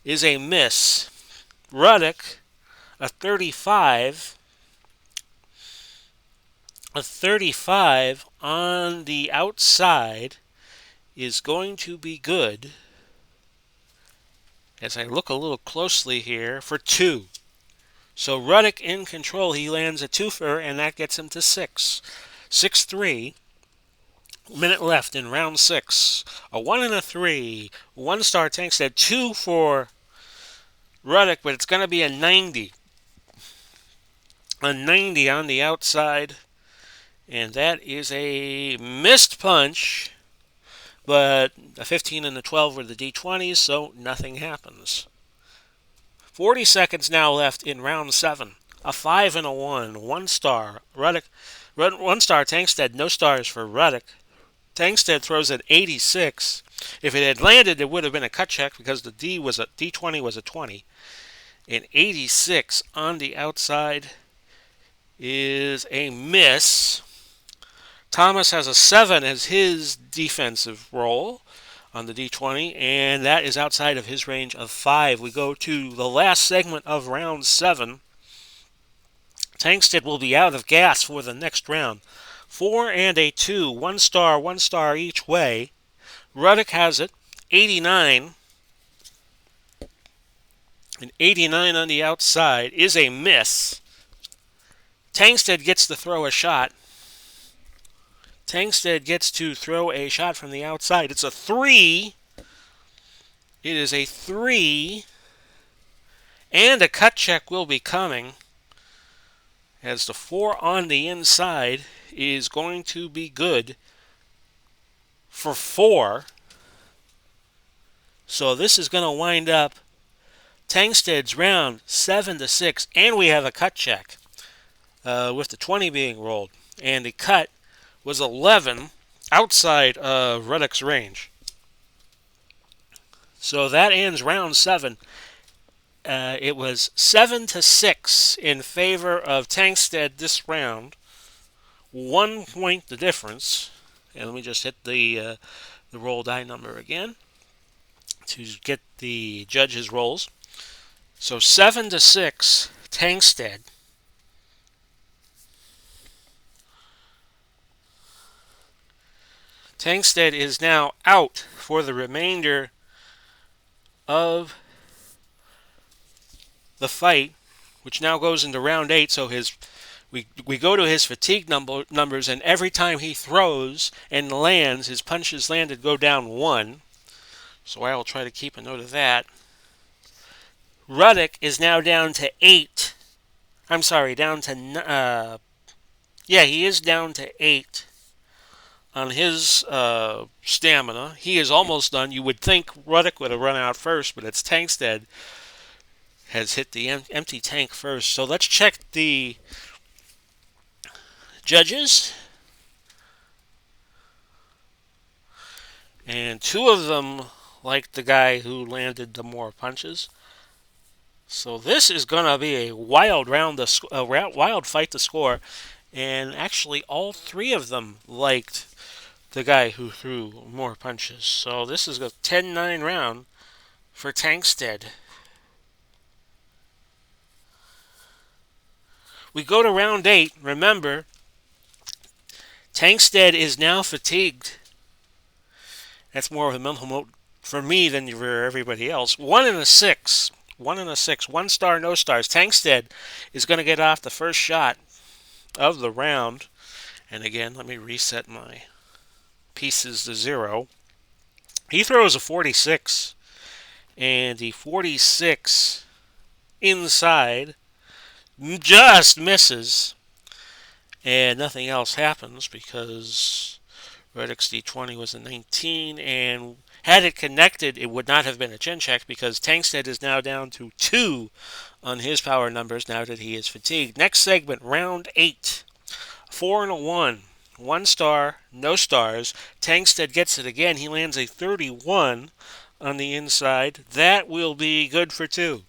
is a miss. Ruddock, a 35. A 35 on the outside is going to be good. As I look a little closely here, for 2. So Ruddock in control. He lands a twofer, and that gets him to 6. 6-3. Minute left in round 6. A 1 and a 3. 1 star Tangstad. 2 for Ruddock, but it's going to be a 90. A 90 on the outside. And that is a missed punch. But a 15 and a 12 were the D20s, so nothing happens. 40 seconds now left in round 7. A 5 and a 1. 1 star. Ruddock. 1 star Tangstad. No stars for Ruddock. Tangstad throws at 86. If it had landed, it would have been a cut check because the D20 was a 20. And 86 on the outside is a miss. Thomas has a 7 as his defensive roll on the D20, and that is outside of his range of 5. We go to the last segment of round 7. Tangstad will be out of gas for the next round. 4 and a 2, 1 star each way. Ruddock has it, 89. An 89 on the outside is a miss. Tangstad gets to throw a shot. Tangstad gets to throw a shot from the outside. It's a 3. It is a 3. And a cut check will be coming, as the 4 on the inside is going to be good for 4. So this is going to wind up Tangstad's round 7-6, and we have a cut check with the 20 being rolled. And the cut was 11 outside of Ruddock's range. So that ends round 7. It was 7-6 in favor of Tangstad this round. 1 point the difference. And let me just hit the roll die number again to get the judges' rolls. So 7-6, Tangstad. Tangstad is now out for the remainder of the fight, which now goes into round 8. So we go to his fatigue numbers, and every time he throws and lands, his punches landed go down 1. So I will try to keep a note of that. Ruddock is now down to 8. I'm sorry, down to he is down to 8 on his stamina. He is almost done. You would think Ruddock would have run out first, but it's Tangstad has hit the empty tank first. So let's check the judges. And 2 of them like the guy who landed the more punches. So this is going to be a wild wild fight to score. And actually all 3 of them liked the guy who threw more punches. So this is a 10-9 round for Tangstad. We go to round 8. Remember, Tangstad is now fatigued. That's more of a mental note for me than for everybody else. 1 and a 6. 1 and a 6. 1 star, no stars. Tangstad is going to get off the first shot of the round. And again, let me reset my pieces to 0. He throws a 46. And the 46 inside just misses. And nothing else happens because Ruddock's D20 was a 19. And had it connected, it would not have been a chin check because Tangstad is now down to 2 on his power numbers now that he is fatigued. Next segment, round 8. 4 and a 1. 1 star, no stars. Tangstad gets it again. He lands a 31 on the inside. That will be good for 2.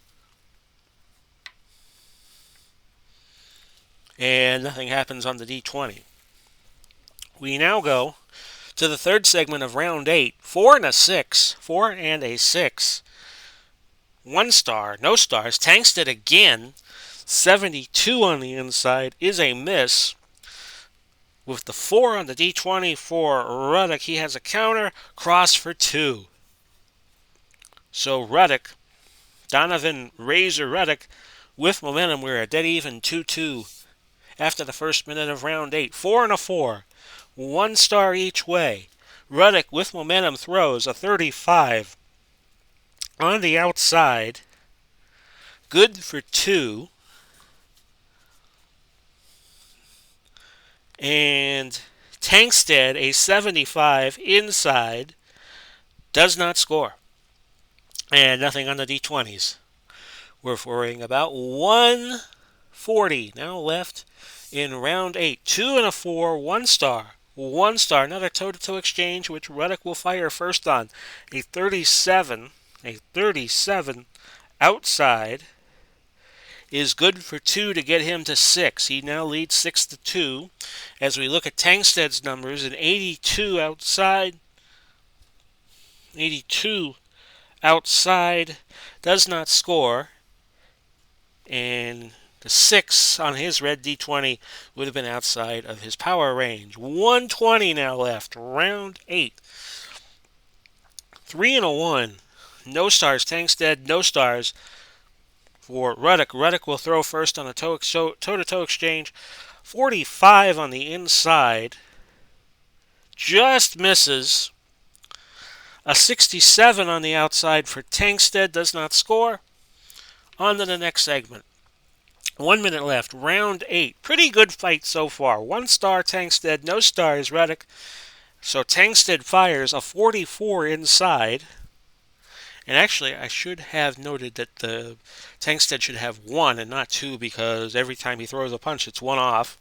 And nothing happens on the D20. We now go to the third segment of round 8. 4 and a 6. 4 and a 6. 1 star, no stars. Tangstad again. 72 on the inside is a miss. With the 4 on the D20 for Ruddock, he has a counter cross for 2. So Ruddock, Donovan Razor Ruddock with momentum. We're at dead even 2-2 after the first minute of round 8. 4 and a 4. 1 star each way. Ruddock with momentum throws a 35 on the outside. Good for 2. And Tangstad, a 75 inside, does not score. And nothing on the D20s. We're worrying about 140 now left in round 8. 2 and a 4, 1 star. 1 star, another toe-to-toe exchange, which Ruddock will fire first on. A 37 outside is good for 2 to get him to 6. He now leads 6-2. As we look at Tangstad's numbers, an 82 outside. 82 outside does not score. And the 6 on his red D20 would have been outside of his power range. 120 now left. Round 8. 3 and a 1. No stars. Tangstad, no stars for Ruddock. Ruddock will throw first on the toe-to-toe exchange. 45 on the inside. Just misses. A 67 on the outside for Tangstad. Does not score. On to the next segment. 1 minute left. Round 8. Pretty good fight so far. 1 star Tangstad. No stars Ruddock. So Tangstad fires a 44 inside. And actually, I should have noted that the Tangstad should have 1 and not 2 because every time he throws a punch, it's 1 off.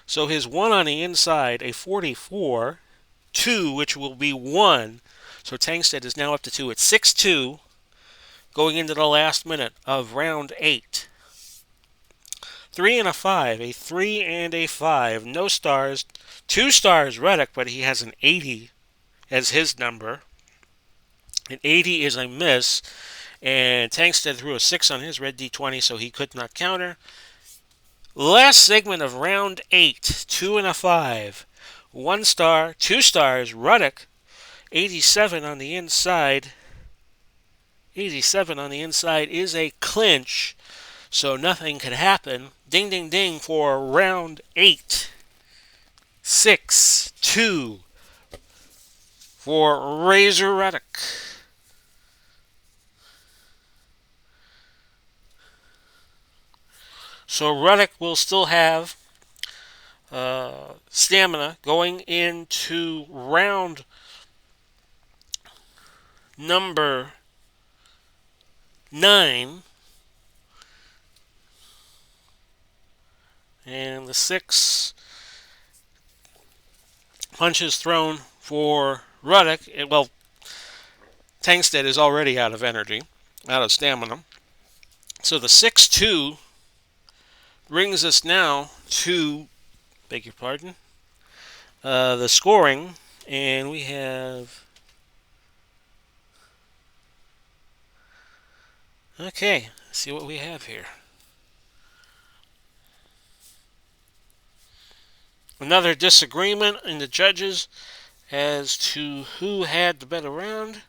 So his 1 on the inside, a 44, 2, which will be 1. So Tangstad is now up to 2. It's 6-2 going into the last minute of round 8. 3 and a 5, a 3 and a 5. No stars. 2 stars Ruddock, but he has an 80 as his number. An 80 is a miss, and Tangstad threw a 6 on his red D20, so he could not counter. Last segment of round 8, 2 and a 5. 1 star, 2 stars, Ruddock, 87 on the inside. 87 on the inside is a clinch, so nothing could happen. Ding, ding, ding for round 8. 6-2 for Razor Ruddock. So Ruddock will still have stamina going into round number 9. And the 6 punches thrown for Ruddock. Well, Tangstad is already out of energy, out of stamina. So the 6-2 brings us now to, beg your pardon, the scoring, and we have, okay, let's see what we have here. Another disagreement in the judges as to who had the better round.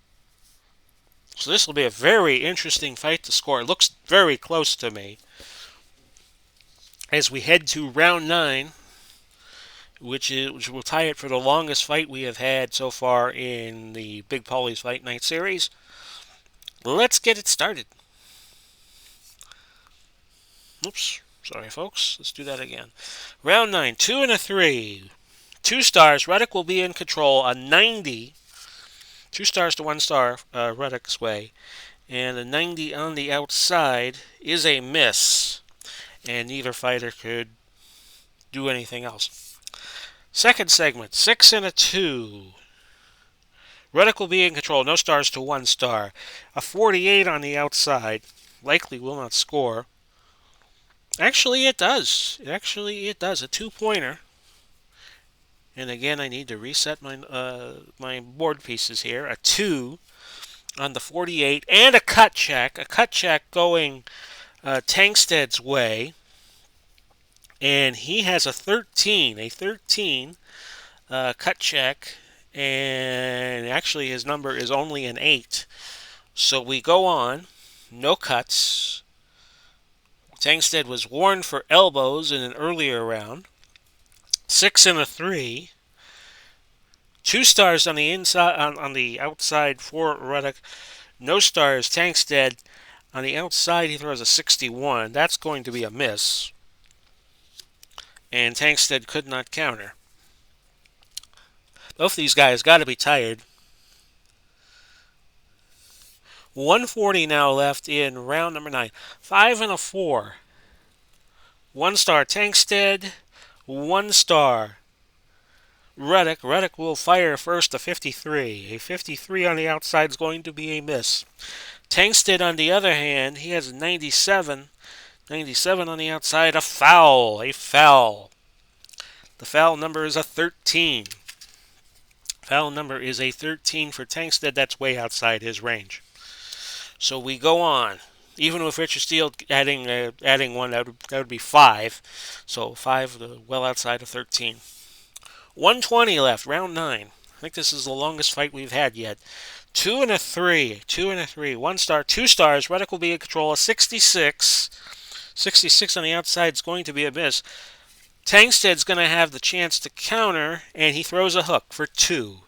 So this will be a very interesting fight to score. It looks very close to me. As we head to round 9, which will tie it for the longest fight we have had so far in the Big Pauly's Fight Night series. Let's get it started. Oops, sorry folks. Let's do that again. Round 9, 2 and a 3. 2 stars. Ruddock will be in control. A 90. 2 stars to 1 star Ruddock's way. And a 90 on the outside is a miss. And neither fighter could do anything else. Second segment, 6 and a 2. Ruddock will be in control. No stars to 1 star. A 48 on the outside. Likely will not score. Actually, it does. A 2-pointer. And again, I need to reset my board pieces here. A 2 on the 48. And a cut check. A cut check going Tangstad's way, and he has a 13 cut check, and actually his number is only an 8. So we go on, no cuts. Tangstad was warned for elbows in an earlier round. 6 and a 3. 2 stars on the inside, on the outside for Ruddock. No stars. Tangstad. On the outside, he throws a 61. That's going to be a miss. And Tangstad could not counter. Both these guys got to be tired. 140 now left in round number 9. 5 and a 4. 1 star Tangstad. 1 star Ruddock. Ruddock will fire first a 53. A 53 on the outside is going to be a miss. Tangstad, on the other hand, he has a 97. 97 on the outside. A foul. A foul. The foul number is a 13. Foul number is a 13 for Tangstad. That's way outside his range. So we go on. Even with Richard Steele adding one, that would be 5. So 5, well outside of 13. 120 left, round 9. I think this is the longest fight we've had yet. 2 and a 3. 2 and a 3. 1 star, 2 stars. Ruddock will be in control of 66. 66 on the outside is going to be a miss. Tangstad's going to have the chance to counter, and he throws a hook for 2.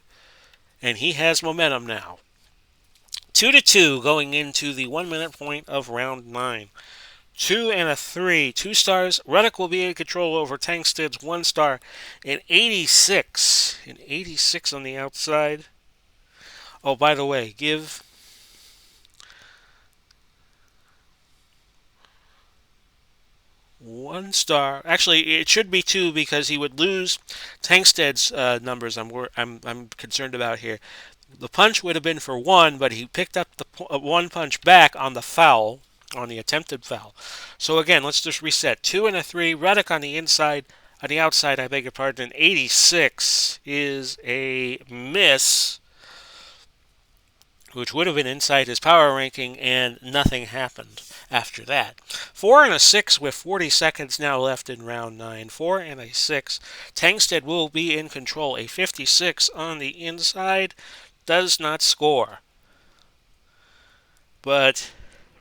And he has momentum now. 2-2 going into the 1 minute point of round 9. 2 and a 3. 2 stars. Ruddock will be in control over Tangstad's 1 star. An 86. An 86 on the outside. Oh, by the way, give 1 star. Actually, it should be 2 because he would lose Tangstad's numbers. I'm concerned about here. The punch would have been for 1, but he picked up the 1 punch back on the foul, on the attempted foul. So again, let's just reset. 2 and a 3. Ruddock on the inside, on the outside. I beg your pardon. An 86 is a miss, which would have been inside his power ranking, and nothing happened after that. 4 and a 6 with 40 seconds now left in round 9. 4 and a 6. Tangstad will be in control. A 56 on the inside. Does not score. But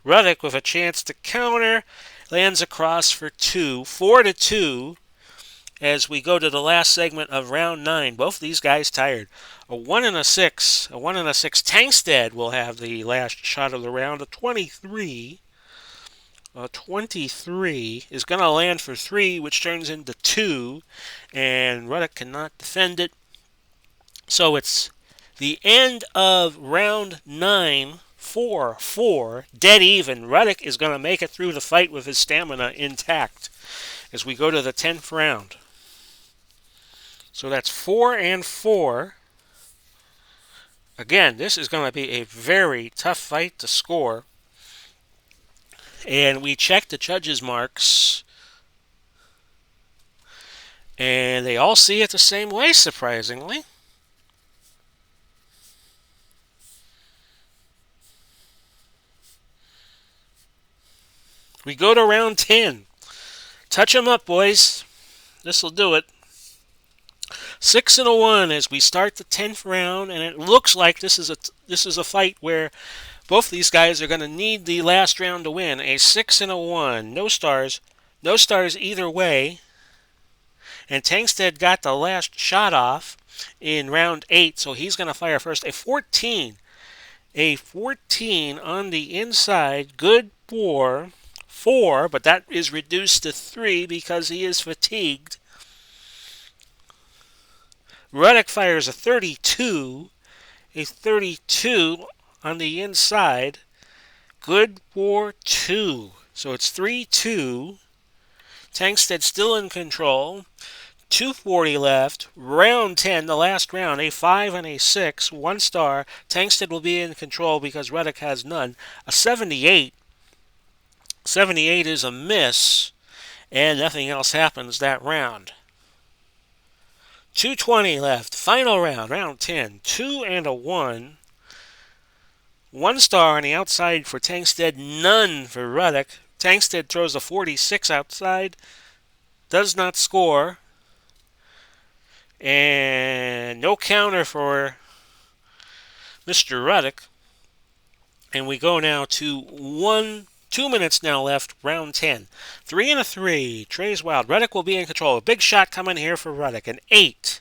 Ruddock, with a chance to counter, lands across for 2. 4-2 as we go to the last segment of round 9. Both these guys tired. A 1 and a 6. A 1 and a 6. Tangstad will have the last shot of the round. A 23. A 23 is going to land for 3, which turns into 2. And Ruddock cannot defend it. So it's the end of round 9, 4-4, dead even. Ruddock is going to make it through the fight with his stamina intact as we go to the 10th round. So that's 4 and 4. Again, this is going to be a very tough fight to score. And we check the judges' marks, and they all see it the same way, surprisingly. We go to round 10. Touch 'em up, boys. This'll do it. 6 and a 1 as we start the 10th round, and it looks like this is a fight where both these guys are going to need the last round to win. A 6 and a 1. No stars. No stars either way. And Tangstad got the last shot off in round 8, so he's going to fire first. A 14. A 14 on the inside. Good for 4, but that is reduced to 3 because he is fatigued. Ruddock fires a 32. A 32 on the inside. Good for 2. So it's 3-2. Tangstad still in control. 2:40 left. Round 10, the last round. A 5 and a 6. 1 star. Tangstad will be in control because Ruddock has none. A 78. 78 is a miss. And nothing else happens that round. 2:20 left. Final round. Round 10. 2 and a 1. 1 star on the outside for Tangstad, none for Ruddock. Tangstad throws a 46 outside, does not score, and no counter for Mr. Ruddock. And we go now to 2 minutes now left, round 10. 3 and a 3. Trey's wild. Ruddock will be in control. A big shot coming here for Ruddock. An 8.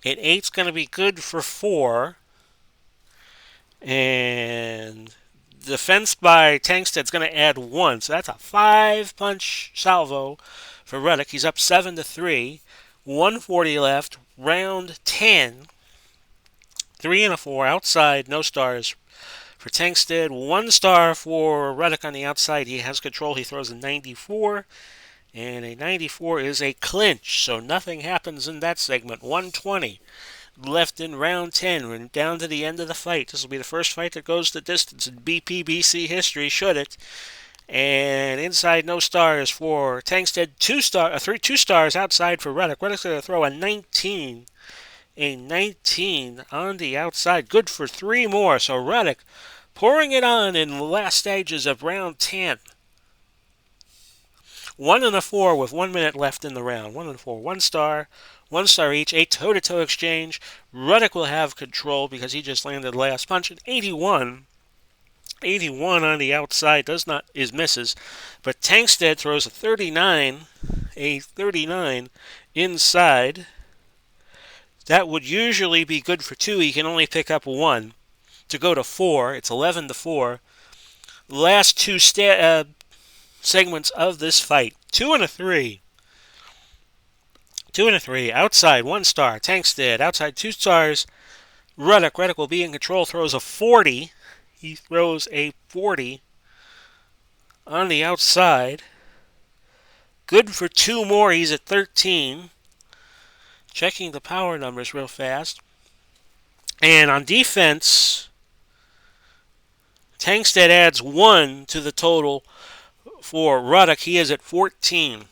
An 8's going to be good for 4. And defense by Tangstad's going to add 1. So that's a 5-punch salvo for Ruddock. He's up 7-3. 1:40 left. Round 10. 3 and a 4 outside. No stars for Tangstad. 1 star for Ruddock on the outside. He has control. He throws a 94. And a 94 is a clinch. So nothing happens in that segment. 1:20 left in round 10. We're down to the end of the fight. This will be the first fight that goes the distance in BPBC history, should it. And inside, no stars for Tangstad. Two stars outside for Ruddock. Ruddock's going to throw a 19. A 19 on the outside. Good for 3 more. So Ruddock pouring it on in the last stages of round 10. 1 and a 4 with 1 minute left in the round. 1 and 4. 1 star each. A toe-to-toe exchange. Ruddock will have control because he just landed last punch. And 81. 81 on the outside is misses, but Tangstad throws a 39 inside. That would usually be good for 2. He can only pick up 1 to go to 4. It's 11 to 4. Last 2 segments of this fight. 2 and a 3. 2 and a 3. Outside 1 star. Tangstad. Outside 2 stars. Ruddock. Ruddock will be in control. Throws a 40. He throws a 40 on the outside. Good for 2 more. He's at 13. Checking the power numbers real fast. And on defense, Tangstad adds 1 to the total for Ruddock. He is at 14.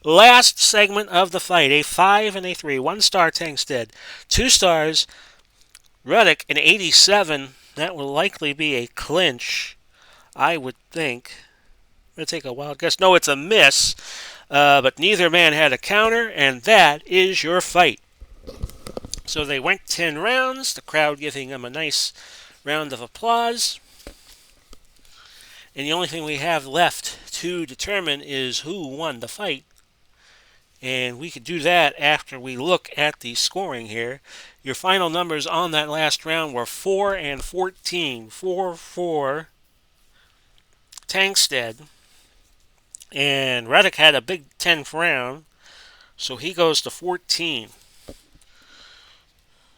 Last segment of the fight. A 5 and a 3. 1 star Tangstad. 2 stars Ruddock. An 87. That will likely be a clinch, I would think. I'm going to take a wild guess. No, it's a miss, but neither man had a counter, and that is your fight. So they went 10 rounds, the crowd giving them a nice round of applause. And the only thing we have left to determine is who won the fight. And we could do that after we look at the scoring here. Your final numbers on that last round were 4 and 14. 4 for Tangstad. And Ruddock had a big 10th round, so he goes to 14.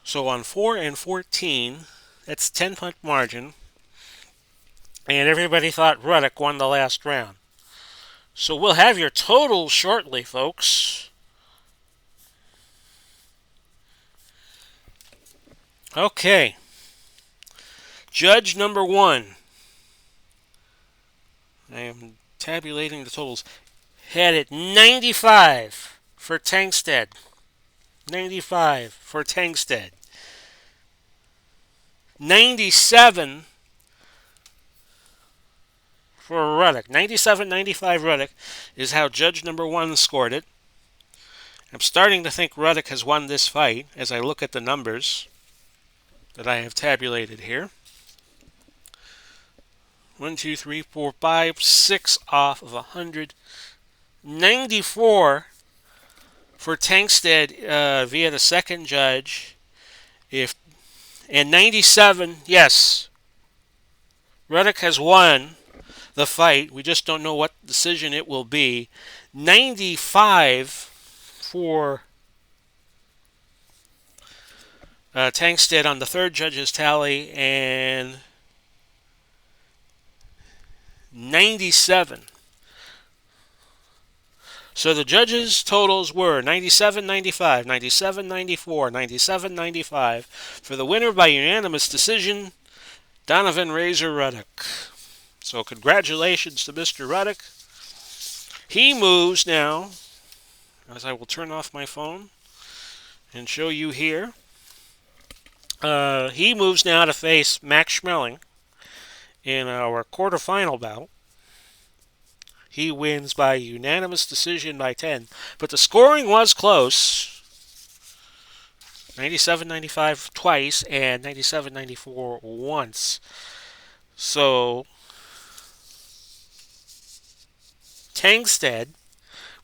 So on 4 and 14, that's 10-point margin. And everybody thought Ruddock won the last round. So we'll have your totals shortly, folks. Okay. Judge number 1. I am tabulating the totals. Had it 95 for Tangstad. 95 for Tangstad. 97 for Ruddock. 97-95 Ruddock is how judge number 1 scored it. I'm starting to think Ruddock has won this fight as I look at the numbers that I have tabulated here. 1, 2, 3, 4, 5, 6 off of 100. 94 for Tangstad via the second judge. And 97, yes, Ruddock has won the fight. We just don't know what decision it will be. 95 for Tangstad on the third judge's tally, and 97. So the judges' totals were 97-95, 97-94, 97-95. For the winner by unanimous decision, Donovan Razor Ruddock. So congratulations to Mr. Ruddock. He moves now, as I will turn off my phone and show you here. He moves now to face Max Schmeling in our quarterfinal bout. He wins by unanimous decision by 10. But the scoring was close. 97-95 twice and 97-94 once. So Tangstad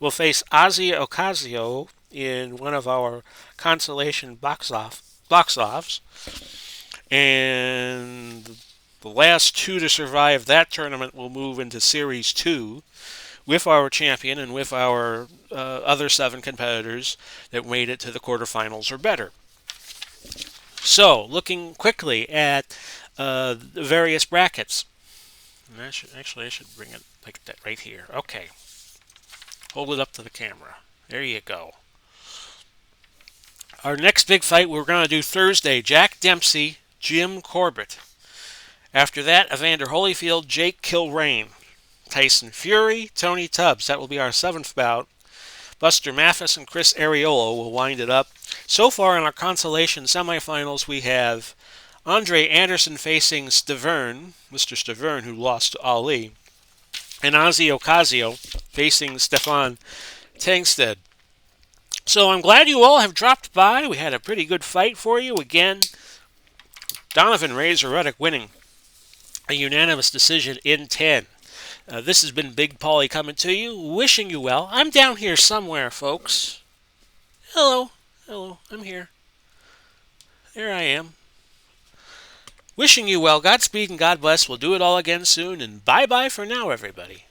will face Ozzy Ocasio in one of our consolation box-offs. And the last 2 to survive that tournament will move into Series 2 with our champion and with our other 7 competitors that made it to the quarterfinals or better. So, looking quickly at the various brackets. And I should bring it like that right here. Okay. Hold it up to the camera. There you go. Our next big fight we're going to do Thursday, Jack Dempsey, Jim Corbett. After that, Evander Holyfield, Jake Kilrain. Tyson Fury, Tony Tubbs. That will be our seventh bout. Buster Mathis and Chris Ariolo will wind it up. So far in our consolation semifinals, we have Andre Anderson facing Stavern, Mr. Stavern, who lost to Ali, and Ozzy Ocasio facing Stefan Tangstad. So I'm glad you all have dropped by. We had a pretty good fight for you. Again, Donovan Ruddock winning a unanimous decision in 10. This has been Big Pauly coming to you, wishing you well. I'm down here somewhere, folks. Hello. Hello. I'm here. There I am. Wishing you well. Godspeed and God bless. We'll do it all again soon. And bye-bye for now, everybody.